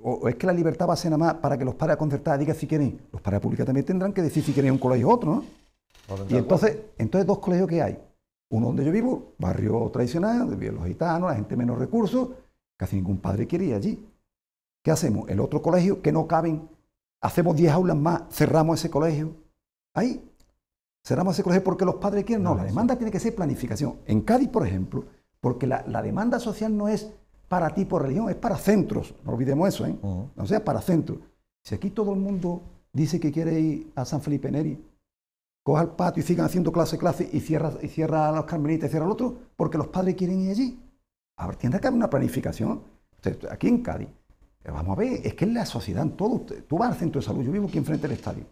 O es que la libertad va a ser nada más para que los padres concertados digan si quieren. Los padres públicos también tendrán que decir si quieren un colegio u otro, ¿no? Y entonces 2 colegios que hay. Uno donde yo vivo, barrio tradicional, donde viven los gitanos, la gente de menos recursos, casi ningún padre quiere ir allí. ¿Qué hacemos? El otro colegio, que no caben, hacemos 10 aulas más, cerramos ese colegio. Ahí, cerramos ese colegio porque los padres quieren. No, la demanda tiene que ser planificación. En Cádiz, por ejemplo, porque la demanda social no es para tipo religión, es para centros. No olvidemos eso, ¿eh? No sea para centros. Si aquí todo el mundo dice que quiere ir a San Felipe Neri, coja el patio y sigan haciendo clase y cierra a los carmelitas y cierra al otro, porque los padres quieren ir allí. Ahora, tiene que haber una planificación. Entonces, aquí en Cádiz, vamos a ver, es que es la sociedad en todo. Tú vas al centro de salud, yo vivo aquí enfrente del estadio.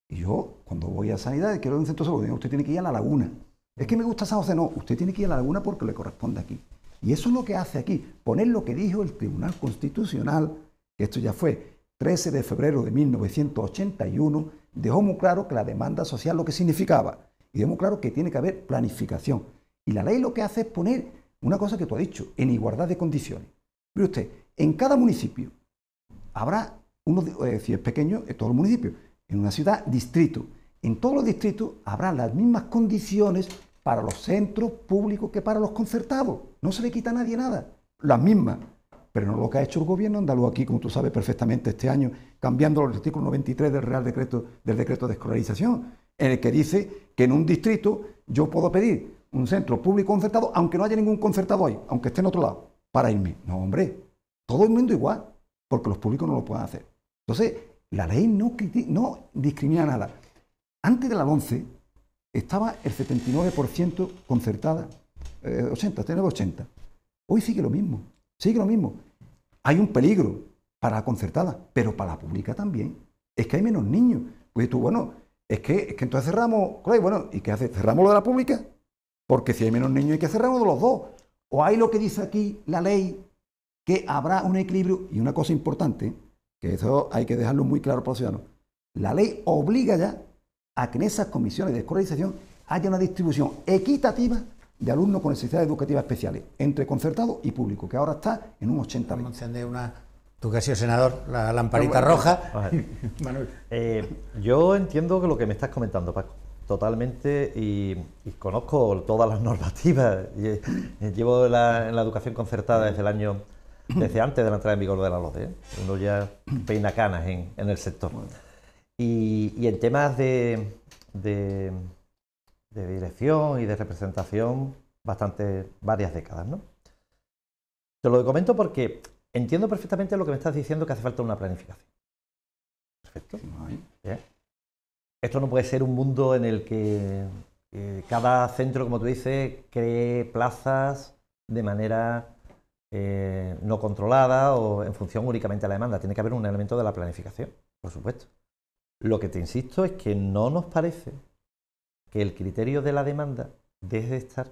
Y yo, cuando voy a sanidad, quiero ir a un centro de salud, digo, usted tiene que ir a la Laguna. Es que me gusta San José, no, usted tiene que ir a la Laguna porque le corresponde aquí. Y eso es lo que hace aquí, poner lo que dijo el Tribunal Constitucional, que esto ya fue 13 de febrero de 1981, dejó muy claro que la demanda social lo que significaba, y dejó muy claro que tiene que haber planificación. Y la ley lo que hace es poner una cosa que tú has dicho, en igualdad de condiciones. Mire usted, en cada municipio habrá, si es pequeño, en todos los municipios, en una ciudad, distrito. En todos los distritos habrá las mismas condiciones para los centros públicos que para los concertados. No se le quita a nadie nada. Las mismas. Pero no lo que ha hecho el gobierno andaluz aquí, como tú sabes perfectamente, este año, cambiando el artículo 93 del Real Decreto, del Decreto de Escolarización, en el que dice que en un distrito yo puedo pedir un centro público concertado, aunque no haya ningún concertado ahí, aunque esté en otro lado, para irme. No, hombre, todo el mundo igual, porque los públicos no lo pueden hacer. Entonces, la ley no discrimina nada. Antes de la 11 estaba el 79% concertada, 80. Hoy sigue lo mismo, Hay un peligro para la concertada, pero para la pública también. Es que hay menos niños. Pues tú, bueno, es que entonces cerramos, bueno, ¿y qué hace? ¿Cerramos lo de la pública? Porque si hay menos niños hay que cerrarlo de los 2. O hay lo que dice aquí la ley, que habrá un equilibrio, y una cosa importante, que eso hay que dejarlo muy claro para los ciudadanos. La ley obliga ya a que en esas comisiones de escolarización haya una distribución equitativa de alumnos con necesidades educativas especiales, entre concertado y público, que ahora está en un 80%. Vamos a encender tú que has sido senador, la lamparita roja. Manuel. Yo entiendo que lo que me estás comentando, Paco, totalmente, y conozco todas las normativas. Llevo en la educación concertada desde el año desde antes de la entrada en vigor de la LODE, ¿eh? Uno ya peina canas en el sector. Bueno. Y en temas de dirección y de representación, varias décadas, ¿no? Te lo comento porque entiendo perfectamente lo que me estás diciendo, que hace falta una planificación. Perfecto. Bien. Esto no puede ser un mundo en el que cada centro, como tú dices, cree plazas de manera no controlada o en función únicamente de la demanda. Tiene que haber un elemento de la planificación, por supuesto. Lo que te insisto es que no nos parece que el criterio de la demanda deje de estar,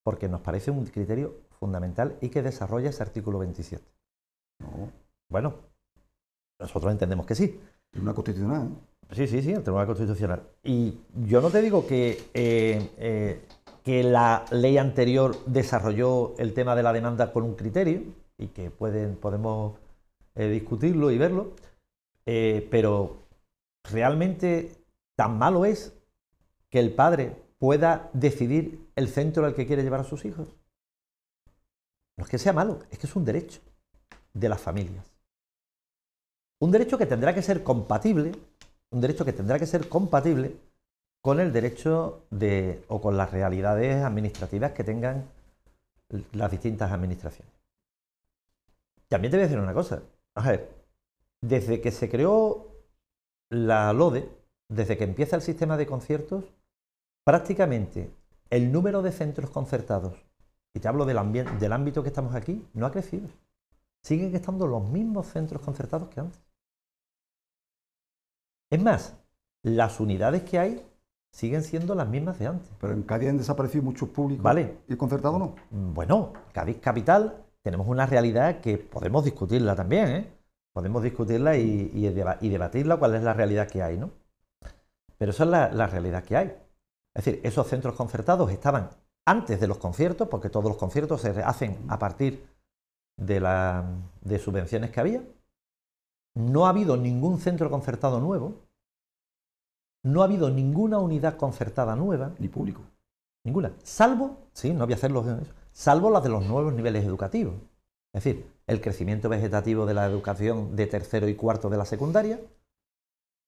porque nos parece un criterio fundamental y que desarrolla ese artículo 27. No. Bueno, nosotros entendemos que sí. Es una constitucional, ¿eh? Sí, el Tribunal Constitucional. Y yo no te digo que la ley anterior desarrolló el tema de la demanda con un criterio y que podemos discutirlo y verlo, pero realmente tan malo es que el padre pueda decidir el centro al que quiere llevar a sus hijos. No es que sea malo, es que es un derecho de las familias. Un derecho que tendrá que ser compatible, con el derecho o con las realidades administrativas que tengan las distintas administraciones. También te voy a decir una cosa. A ver, desde que se creó la LODE, desde que empieza el sistema de conciertos, prácticamente el número de centros concertados, y te hablo del ámbito que estamos aquí, no ha crecido. Siguen estando los mismos centros concertados que antes. Es más, las unidades que hay siguen siendo las mismas de antes. Pero en Cádiz han desaparecido muchos públicos. Vale. ¿Y el concertado no? Bueno, Cádiz capital tenemos una realidad que podemos discutirla también, ¿eh? Podemos discutirla y debatirla, cuál es la realidad que hay, ¿no? Pero esa es la realidad que hay. Es decir, esos centros concertados estaban antes de los conciertos, porque todos los conciertos se hacen a partir de subvenciones que había. No ha habido ningún centro concertado nuevo. No ha habido ninguna unidad concertada nueva. Ni público. Ninguna. Salvo, sí, no voy a hacerlo, salvo las de los nuevos niveles educativos. Es decir, el crecimiento vegetativo de la educación de tercero y cuarto de la secundaria,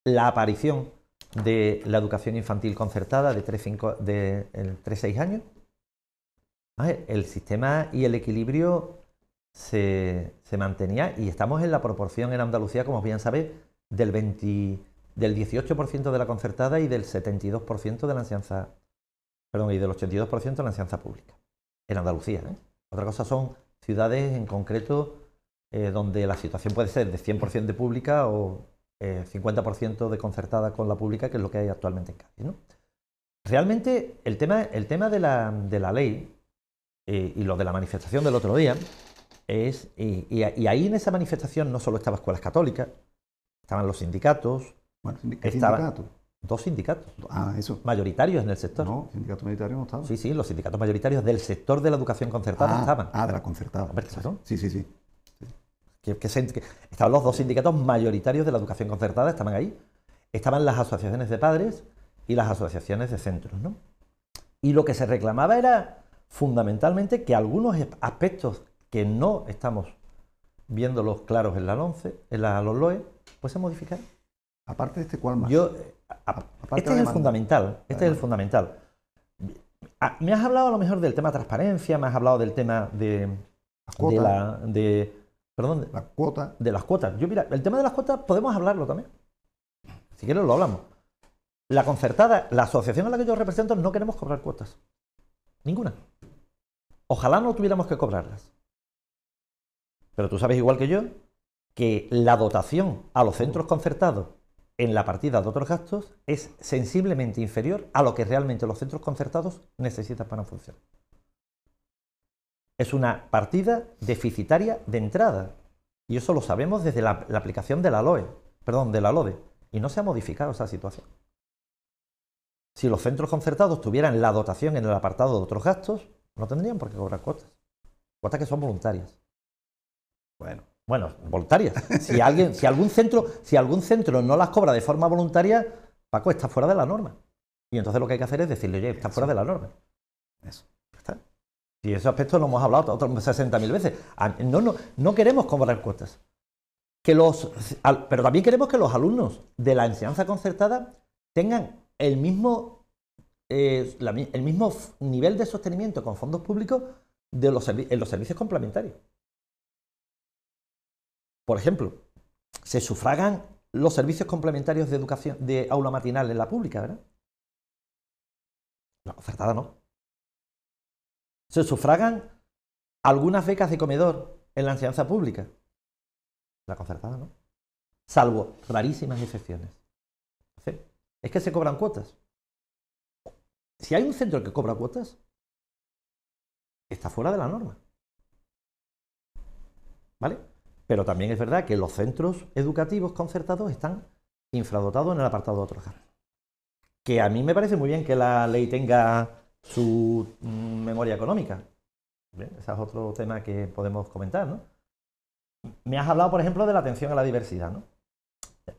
la aparición de la educación infantil concertada de 3-6 años. El sistema y el equilibrio se mantenía y estamos en la proporción en Andalucía, como bien sabéis, del 18% de la concertada y del 72% de la enseñanza, y del 82% de la enseñanza pública. En Andalucía, ¿eh? Otra cosa son ciudades en concreto donde la situación puede ser de 100% de pública o 50% de concertada con la pública, que es lo que hay actualmente en Cádiz, ¿no? Realmente el tema de la ley y lo de la manifestación del otro día es, y ahí en esa manifestación no solo estaban escuelas católicas, estaban los sindicatos. Bueno, ¿qué sindicatos? Dos sindicatos. Eso. Mayoritarios en el sector. No, sindicatos mayoritarios no estaban. Sí, los sindicatos mayoritarios del sector de la educación concertada estaban. De la concertada. A ver, claro. Sí. Que estaban los dos sindicatos mayoritarios de la educación concertada, estaban ahí. Estaban las asociaciones de padres y las asociaciones de centros, ¿no? Y lo que se reclamaba era fundamentalmente que algunos aspectos que no estamos viéndolos claros en la LONCE, en la LOE, pues se modificaron. Aparte de este, ¿cuál más? Este es el fundamental. Este es el fundamental. Me has hablado a lo mejor del tema transparencia, me has hablado del tema de las cuotas. Las cuotas. De las cuotas. Mira, el tema de las cuotas podemos hablarlo también. Si quieres lo hablamos. La concertada, la asociación a la que yo represento, no queremos cobrar cuotas. Ninguna. Ojalá no tuviéramos que cobrarlas. Pero tú sabes igual que yo que la dotación a los centros concertados en la partida de otros gastos es sensiblemente inferior a lo que realmente los centros concertados necesitan para funcionar. Es una partida deficitaria de entrada. Y eso lo sabemos desde la aplicación de la LODE. Y no se ha modificado esa situación. Si los centros concertados tuvieran la dotación en el apartado de otros gastos, no tendrían por qué cobrar cuotas. Cuotas que son voluntarias. Bueno, voluntarias. Si algún centro no las cobra de forma voluntaria, Paco, está fuera de la norma. Y entonces lo que hay que hacer es decirle, oye, está fuera de la norma. Eso. ¿Está? Si ese aspecto lo hemos hablado otras 60.000 veces. No queremos cobrar cuotas. Pero también queremos que los alumnos de la enseñanza concertada tengan el mismo nivel de sostenimiento con fondos públicos en los servicios complementarios. Por ejemplo, se sufragan los servicios complementarios de educación de aula matinal en la pública, ¿verdad? La concertada no. Se sufragan algunas becas de comedor en la enseñanza pública. La concertada no. Salvo rarísimas excepciones. Es que se cobran cuotas. Si hay un centro que cobra cuotas, está fuera de la norma. ¿Vale? Pero también es verdad que los centros educativos concertados están infradotados en el apartado de otros cargos. Que a mí me parece muy bien que la ley tenga su memoria económica. Bien, ese es otro tema que podemos comentar, ¿no? Me has hablado, por ejemplo, de la atención a la diversidad, ¿no?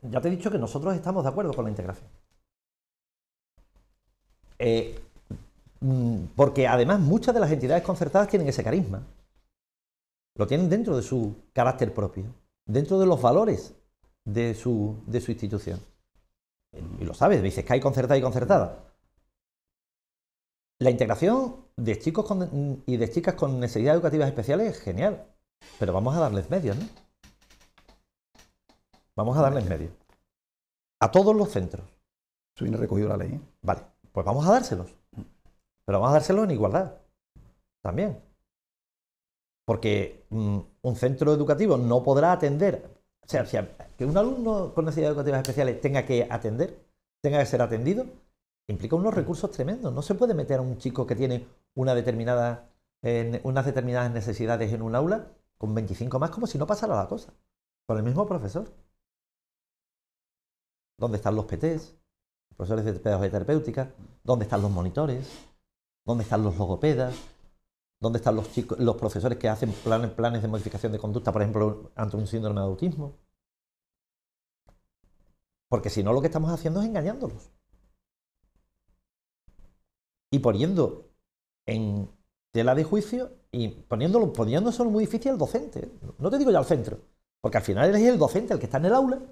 Ya te he dicho que nosotros estamos de acuerdo con la integración. Porque además muchas de las entidades concertadas tienen ese carisma. Lo tienen dentro de su carácter propio, dentro de los valores de su institución. Y lo sabes, dices que hay concertada y concertada. La integración de chicos y de chicas con necesidades educativas especiales es genial, pero vamos a darles medios, ¿no? Vamos a darles medios. A todos los centros. Eso viene recogido en la ley, ¿eh? Vale, pues vamos a dárselos. Pero vamos a dárselos en igualdad. También. Porque un centro educativo no podrá atender. O sea, que un alumno con necesidades educativas especiales tenga que atender, tenga que ser atendido, implica unos recursos tremendos. No se puede meter a un chico que tiene unas determinadas necesidades en un aula con 25 más como si no pasara la cosa. Con el mismo profesor. ¿Dónde están los PTs? Profesores de pedagogía terapéutica. ¿Dónde están los monitores? ¿Dónde están los logopedas? ¿Dónde están los profesores que hacen planes de modificación de conducta, por ejemplo, ante un síndrome de autismo? Porque si no, lo que estamos haciendo es engañándolos. Y poniendo en tela de juicio y poniéndoselo muy difícil al docente. No te digo ya al centro, porque al final es el docente el que está en el aula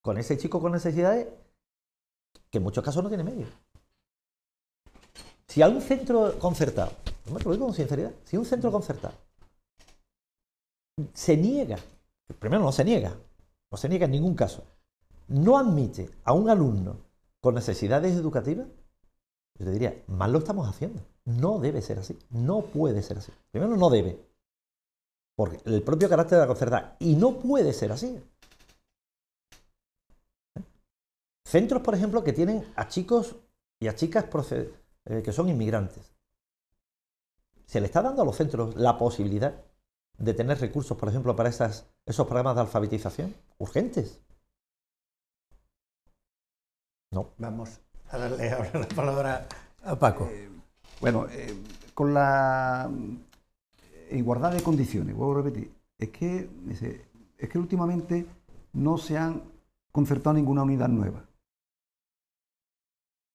con ese chico con necesidades que en muchos casos no tiene medios. Si hay un centro concertado, no me lo digo con sinceridad, si un centro concertado se niega, primero no se niega en ningún caso, no admite a un alumno con necesidades educativas, yo te diría, mal lo estamos haciendo. No debe ser así, no puede ser así. Primero no debe, porque el propio carácter de la concertada, y no puede ser así. Centros, por ejemplo, que tienen a chicos y a chicas que son inmigrantes. Se le está dando a los centros la posibilidad de tener recursos, por ejemplo, para esos programas de alfabetización urgentes. No. Vamos a darle ahora la palabra a Paco. Con la igualdad de condiciones, vuelvo a repetir, es que últimamente no se han concertado ninguna unidad nueva.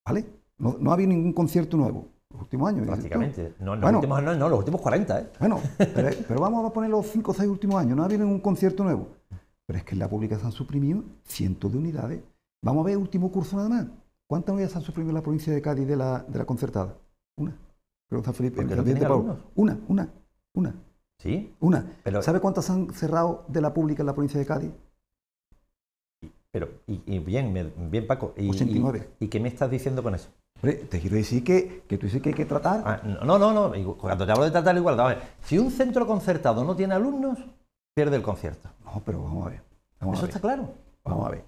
¿Vale? No ha habido ningún concierto nuevo los últimos años. Prácticamente. Los últimos 40, ¿eh? Bueno, pero vamos a poner los 5 o 6 últimos años. No ha habido ningún concierto nuevo. Pero es que en la pública se han suprimido cientos de unidades. Vamos a ver último curso nada más. ¿Cuántas unidades se han suprimido en la provincia de Cádiz de la concertada? Una. Pero San Felipe, Una. ¿Sí? Una. Pero, ¿sabe cuántas se han cerrado de la pública en la provincia de Cádiz? Pero, bien, Paco. 89. ¿Y qué me estás diciendo con eso? Hombre, te quiero decir que tú dices que hay que tratar. No. Cuando te hablo de tratar la igualdad, a ver, si un centro concertado no tiene alumnos, pierde el concierto. No, pero vamos a ver. ¿Eso está claro? Vamos a ver.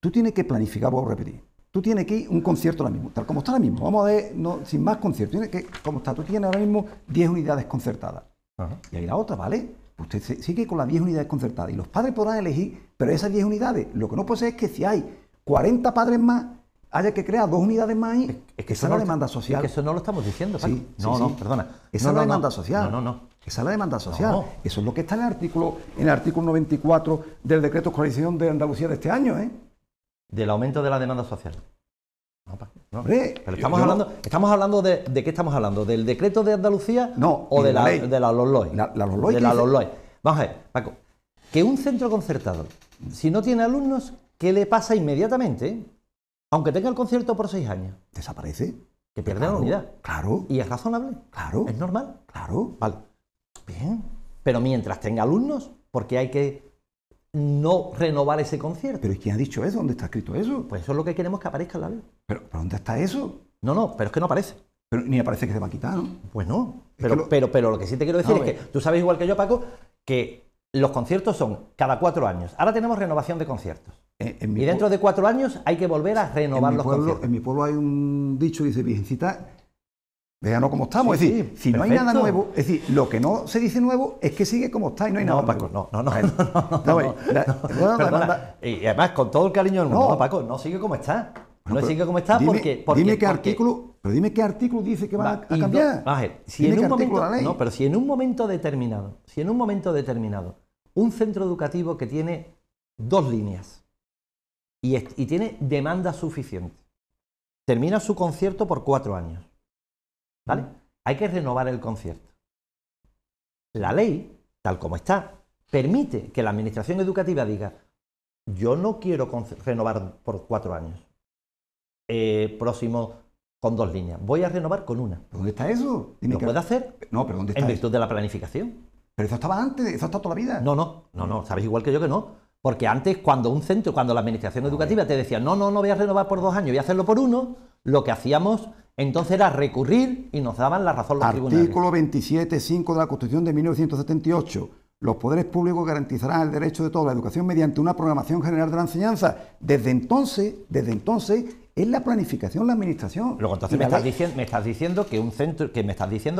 Tú tienes que planificar, voy a repetir. Tú tienes que ir un concierto ahora mismo, tal como está ahora mismo. Vamos a ver, sin más conciertos. Tienes que, como está, tú tienes ahora mismo 10 unidades concertadas. Ajá. Y hay la otra, ¿vale? Usted sigue con las 10 unidades concertadas. Y los padres podrán elegir, pero esas 10 unidades, lo que no puede ser es que si hay 40 padres más, haya que crear 2 unidades más ahí. Es que esa es la demanda social. Es que eso no lo estamos diciendo, Paco. Sí, perdona. Esa es la demanda social. No. Esa es la demanda social. Eso es lo que está en el artículo 94 del decreto de coalición de Andalucía de este año, ¿eh? Del aumento de la demanda social. No, Hombre, pero estamos hablando de qué estamos hablando, ¿del decreto de Andalucía no, o de la ley. de la LOLOE? La LOLOE de la dice- LOLOE. Vamos a ver, Paco, que un centro concertado, si no tiene alumnos, ¿qué le pasa inmediatamente? Aunque tenga el concierto por 6 años, Desaparece. que pierde Claro, la unidad. Claro, ¿Y es razonable? claro, ¿Es normal? claro. Vale. Bien. Pero mientras tenga alumnos, porque hay que no renovar ese concierto. Pero ¿y quién ha dicho eso? ¿Dónde está escrito eso? Pues eso es lo que queremos que aparezca en la ley. ¿Pero dónde está eso? No, pero es que no aparece. Pero ni aparece que se va a quitar, ¿no? Pues no. Es Pero lo que sí te quiero decir A es que ver. tú sabes igual que yo, Paco, que los conciertos son cada 4 años. Ahora tenemos renovación de conciertos. En mi Y dentro de 4 años hay que volver a renovar los conciertos. En mi pueblo hay un dicho que dice, Virgencita, véanos cómo estamos. Sí, es decir, sí, si no hay nada perfecto. nuevo, es decir, lo que no se dice nuevo es que sigue como está y no hay nada No, Paco, nuevo. no. Perdona, Y además, con todo el cariño del mundo, No. no, Paco, no sigue como está. Bueno, No pero sigue como está dime, porque... dime qué artículo dice que va a y cambiar. vamos a ver, si Dime en qué un artículo momento, de la ley. no, pero si en un momento determinado, un centro educativo que tiene 2 líneas y tiene demanda suficiente, termina su concierto por 4 años, ¿vale? Hay que renovar el concierto. La ley, tal como está, permite que la administración educativa diga: yo no quiero renovar por 4 años. Próximo con 2 líneas. Voy a renovar con una. ¿Dónde está eso? Dime ¿Lo qué- puede hacer? No, pero ¿dónde está En eso? virtud de la planificación. Pero eso estaba antes, eso está toda la vida. No, sabes igual que yo que no. Porque antes, cuando la administración educativa te decía, no voy a renovar por 2 años, voy a hacerlo por 1, lo que hacíamos entonces era recurrir y nos daban la razón los tribunales. Artículo 27.5 de la Constitución de 1978. Los poderes públicos garantizarán el derecho de toda la educación mediante una programación general de la enseñanza. Desde entonces, es la planificación, la administración. Luego entonces Y la ley- me estás diciendo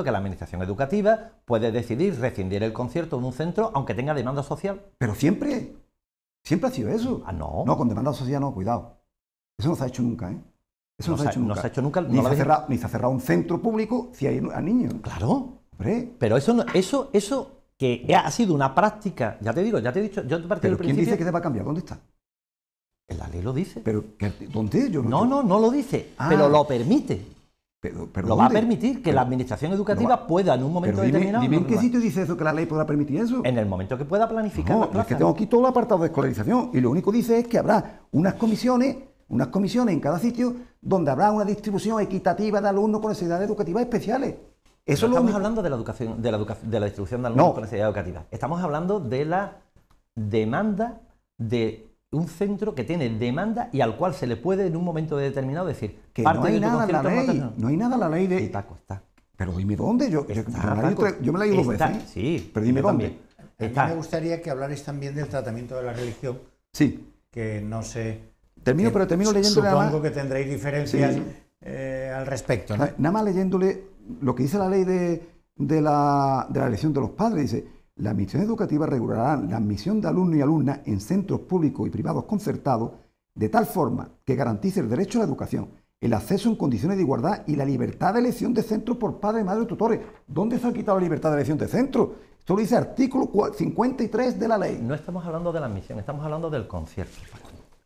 que la administración educativa puede decidir rescindir el concierto de un centro aunque tenga demanda social. Pero siempre ha sido eso. Ah, no. No, con demanda social no, cuidado. Eso no se ha hecho nunca, ¿eh? Eso no, se ha hecho nunca. No se ha hecho nunca. Ni, no se lo ha dije. cerrado, ni se ha cerrado un centro público si hay a niños. Claro. Hombre, Pero eso que ha sido una práctica, ya te he dicho, yo te partí pero del ¿quién principio. dice que se va a cambiar? ¿Dónde está? La ley lo dice. Pero, ¿dónde? Yo No lo dice, Ah. pero lo permite. pero Lo va a ¿dónde? permitir que Pero- la administración educativa pueda en un momento Pero determinado. dime en qué renovar. sitio dice eso, que la ley podrá permitir eso. En el momento que pueda planificar No, la es plaza. que tengo aquí todo el apartado de escolarización y lo único que dice es que habrá unas comisiones en cada sitio donde habrá una distribución equitativa de alumnos con necesidades educativas especiales. Eso No es lo estamos único. hablando de la educación, de la distribución de alumnos No. con necesidades educativas. Estamos hablando de la demanda de un centro que tiene demanda y al cual se le puede en un momento determinado decir Que parte no hay de tu nada en la concierto ley. No hay nada en la ley de. Sí, Paco, está. Pero dime dónde. Yo me la he leído Paco, yo me la he leído 2 está, veces. ¿eh? Sí, Pero dime yo dónde. también. A mí Está. me gustaría que hablarais también del tratamiento de la religión, Sí. que no sé... Termino leyendo nada más. Supongo que tendréis diferencias Sí. al respecto, ¿no? Nada más leyéndole lo que dice la ley de la elección de los padres. Dice, la administración educativa regulará la admisión de alumnos y alumnas en centros públicos y privados concertados de tal forma que garantice el derecho a la educación, el acceso en condiciones de igualdad y la libertad de elección de centros por padres, madres y tutores. ¿Dónde se ha quitado la libertad de elección de centros? Esto lo dice artículo 53 de la ley. No estamos hablando de la admisión, estamos hablando del concierto.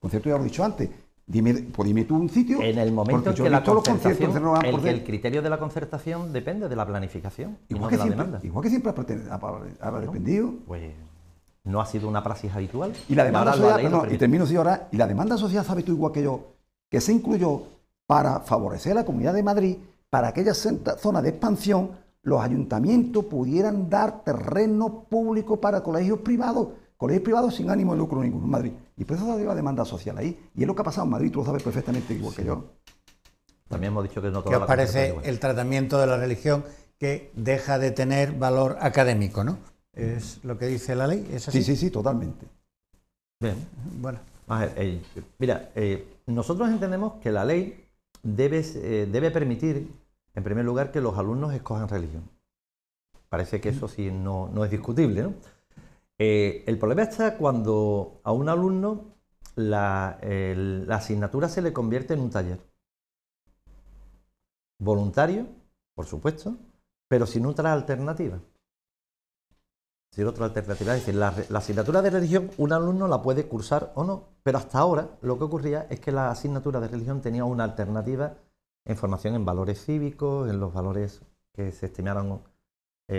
Concierto ya lo he dicho antes. Dime tú un sitio. En el momento porque en yo que he la visto los conciertos concertación, se renovan por el criterio de la concertación depende de la planificación y no igual, de que la siempre, demanda. igual que siempre ha dependido. Pues no ha sido una praxis habitual. Y la demanda ahora la social, ley lo y permite. termino así ahora, y la demanda social, sabes tú igual que yo, que se incluyó para favorecer a la Comunidad de Madrid, para aquellas zonas de expansión, los ayuntamientos pudieran dar terreno público para colegios privados sin ánimo de lucro ninguno en Madrid. Y por eso se dio la demanda social ahí. Y es lo que ha pasado en Madrid, tú lo sabes perfectamente igual que yo. También hemos dicho que no ¿Qué toda os la parece concertación es igual. el tratamiento de la religión que deja de tener valor académico, ¿no? Es lo que dice la ley, ¿es así? Sí, totalmente. Bien. Bueno, A ver, mira, nosotros entendemos que la ley debe permitir, en primer lugar, que los alumnos escojan religión. Parece que eso sí no es discutible, ¿no? El problema está cuando a un alumno la asignatura se le convierte en un taller. Voluntario, por supuesto, pero sin otra alternativa. Sin otra alternativa. Es decir, la asignatura de religión un alumno la puede cursar o no, pero hasta ahora lo que ocurría es que la asignatura de religión tenía una alternativa en formación en valores cívicos, en los valores que se estimaran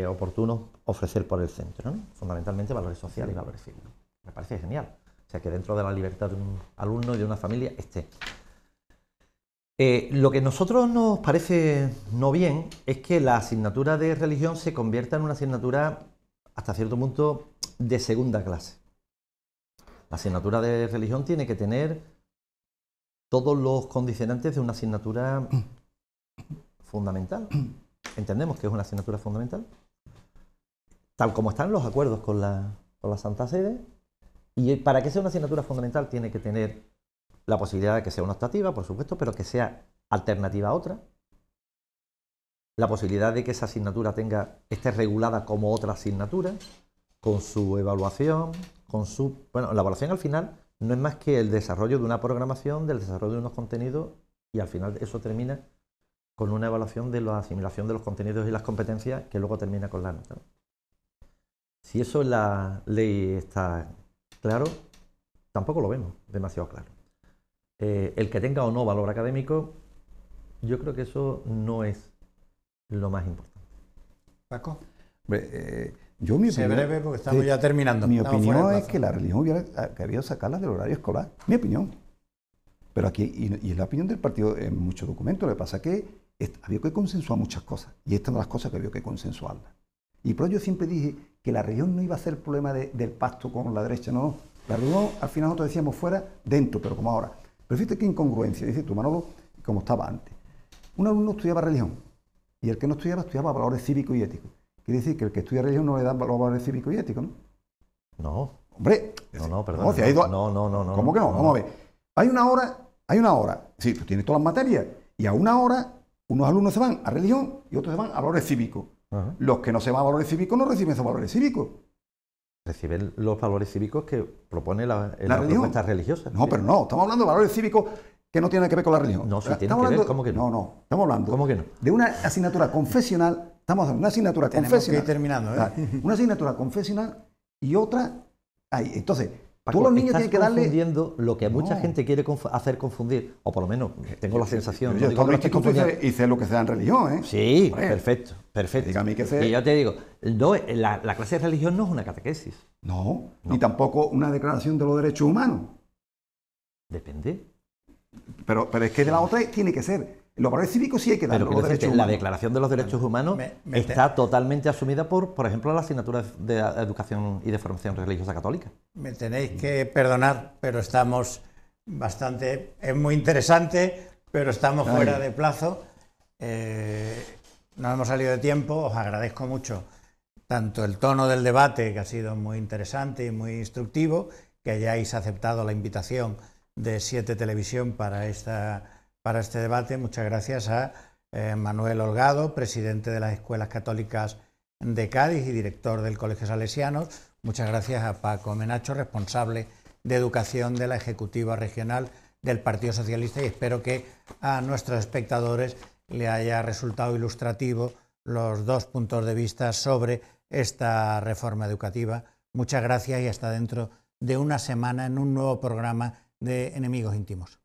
oportunos ofrecer por el centro, ¿no? Fundamentalmente valores sociales y valores cívicos. Me parece genial. O sea, que dentro de la libertad de un alumno y de una familia esté. Lo que a nosotros nos parece no bien es que la asignatura de religión se convierta en una asignatura hasta cierto punto de segunda clase. La asignatura de religión tiene que tener todos los condicionantes de una asignatura fundamental. Entendemos que es una asignatura fundamental, tal como están los acuerdos con la Santa Sede, y para que sea una asignatura fundamental tiene que tener la posibilidad de que sea una optativa, por supuesto, pero que sea alternativa a otra. La posibilidad de que esa asignatura esté regulada como otra asignatura, con su evaluación, Bueno, la evaluación al final no es más que el desarrollo de una programación, del desarrollo de unos contenidos, y al final eso termina con una evaluación de la asimilación de los contenidos y las competencias, que luego termina con la nota, ¿no? Si eso en la ley está claro, tampoco lo vemos demasiado claro. El que tenga o no valor académico, yo creo que eso no es lo más importante. Paco. Yo mi Sé opinión, breve porque estamos ya terminando. Mi Estamos opinión fuera de es plazo. que la religión hubiera querido sacarla del horario escolar. Mi opinión. Pero aquí, y es la opinión del partido en muchos documentos, lo que pasa es que había que consensuar muchas cosas. Y esta es una de las cosas que había que consensuarlas. Y por ello yo siempre dije que la religión no iba a ser el problema del pacto con la derecha, no. La religión, al final nosotros decíamos fuera, dentro, pero como ahora. Pero fíjate qué incongruencia, dice tú, Manolo, como estaba antes. Un alumno estudiaba religión y el que no estudiaba valores cívicos y éticos. Quiere decir que el que estudia religión no le dan valores cívicos y éticos, ¿no? No. Hombre, No, perdón. no, si hay dos- No. ¿Cómo que no? Vamos a ver. Hay una hora. Sí, tú tienes todas las materias y a una hora unos alumnos se van a religión y otros se van a valores cívicos. Ajá. Los que no se van a valores cívicos no reciben esos valores cívicos. Reciben los valores cívicos que propone la religión. propuesta religiosa. No, Sí. pero no, estamos hablando de valores cívicos que no tienen que ver con la religión. No, sí tienen Estamos que ver, hablando- ¿cómo que no? No, estamos hablando ¿Cómo que no? de una asignatura confesional, estamos hablando de una asignatura Tenemos confesional. que ir terminando, ¿eh? Claro, una asignatura confesional y otra ahí. Entonces, Paco, todos los niños estás tienen que darle... confundiendo lo que mucha No. gente quiere hacer confundir, o por lo menos tengo la sensación. Yo no digo que lo estoy estés confundiendo. y sé lo que sea en religión, ¿eh? Sí, Hombre, perfecto. dígame que sé. Y yo te digo, no, la clase de religión no es una catequesis. No, ni tampoco una declaración de los derechos humanos. Depende. Pero es que de la otra tiene que ser. Los valores cívicos sí hay que dar Pero los quiero derechos decirte, la humanos. Declaración de los Derechos Humanos está totalmente asumida por ejemplo, la asignatura de Educación y de Formación Religiosa Católica. Me tenéis que perdonar, pero estamos bastante... Es muy interesante, pero estamos fuera de plazo. Nos hemos salido de tiempo. Os agradezco mucho tanto el tono del debate, que ha sido muy interesante y muy instructivo, que hayáis aceptado la invitación de 7 Televisión para este debate. Muchas gracias a Manuel Holgado, presidente de las Escuelas Católicas de Cádiz y director del Colegio Salesianos. Muchas gracias a Paco Menacho, responsable de Educación de la Ejecutiva Regional del Partido Socialista, y espero que a nuestros espectadores le haya resultado ilustrativo los dos puntos de vista sobre esta reforma educativa. Muchas gracias y hasta dentro de una semana en un nuevo programa de Enemigos Íntimos.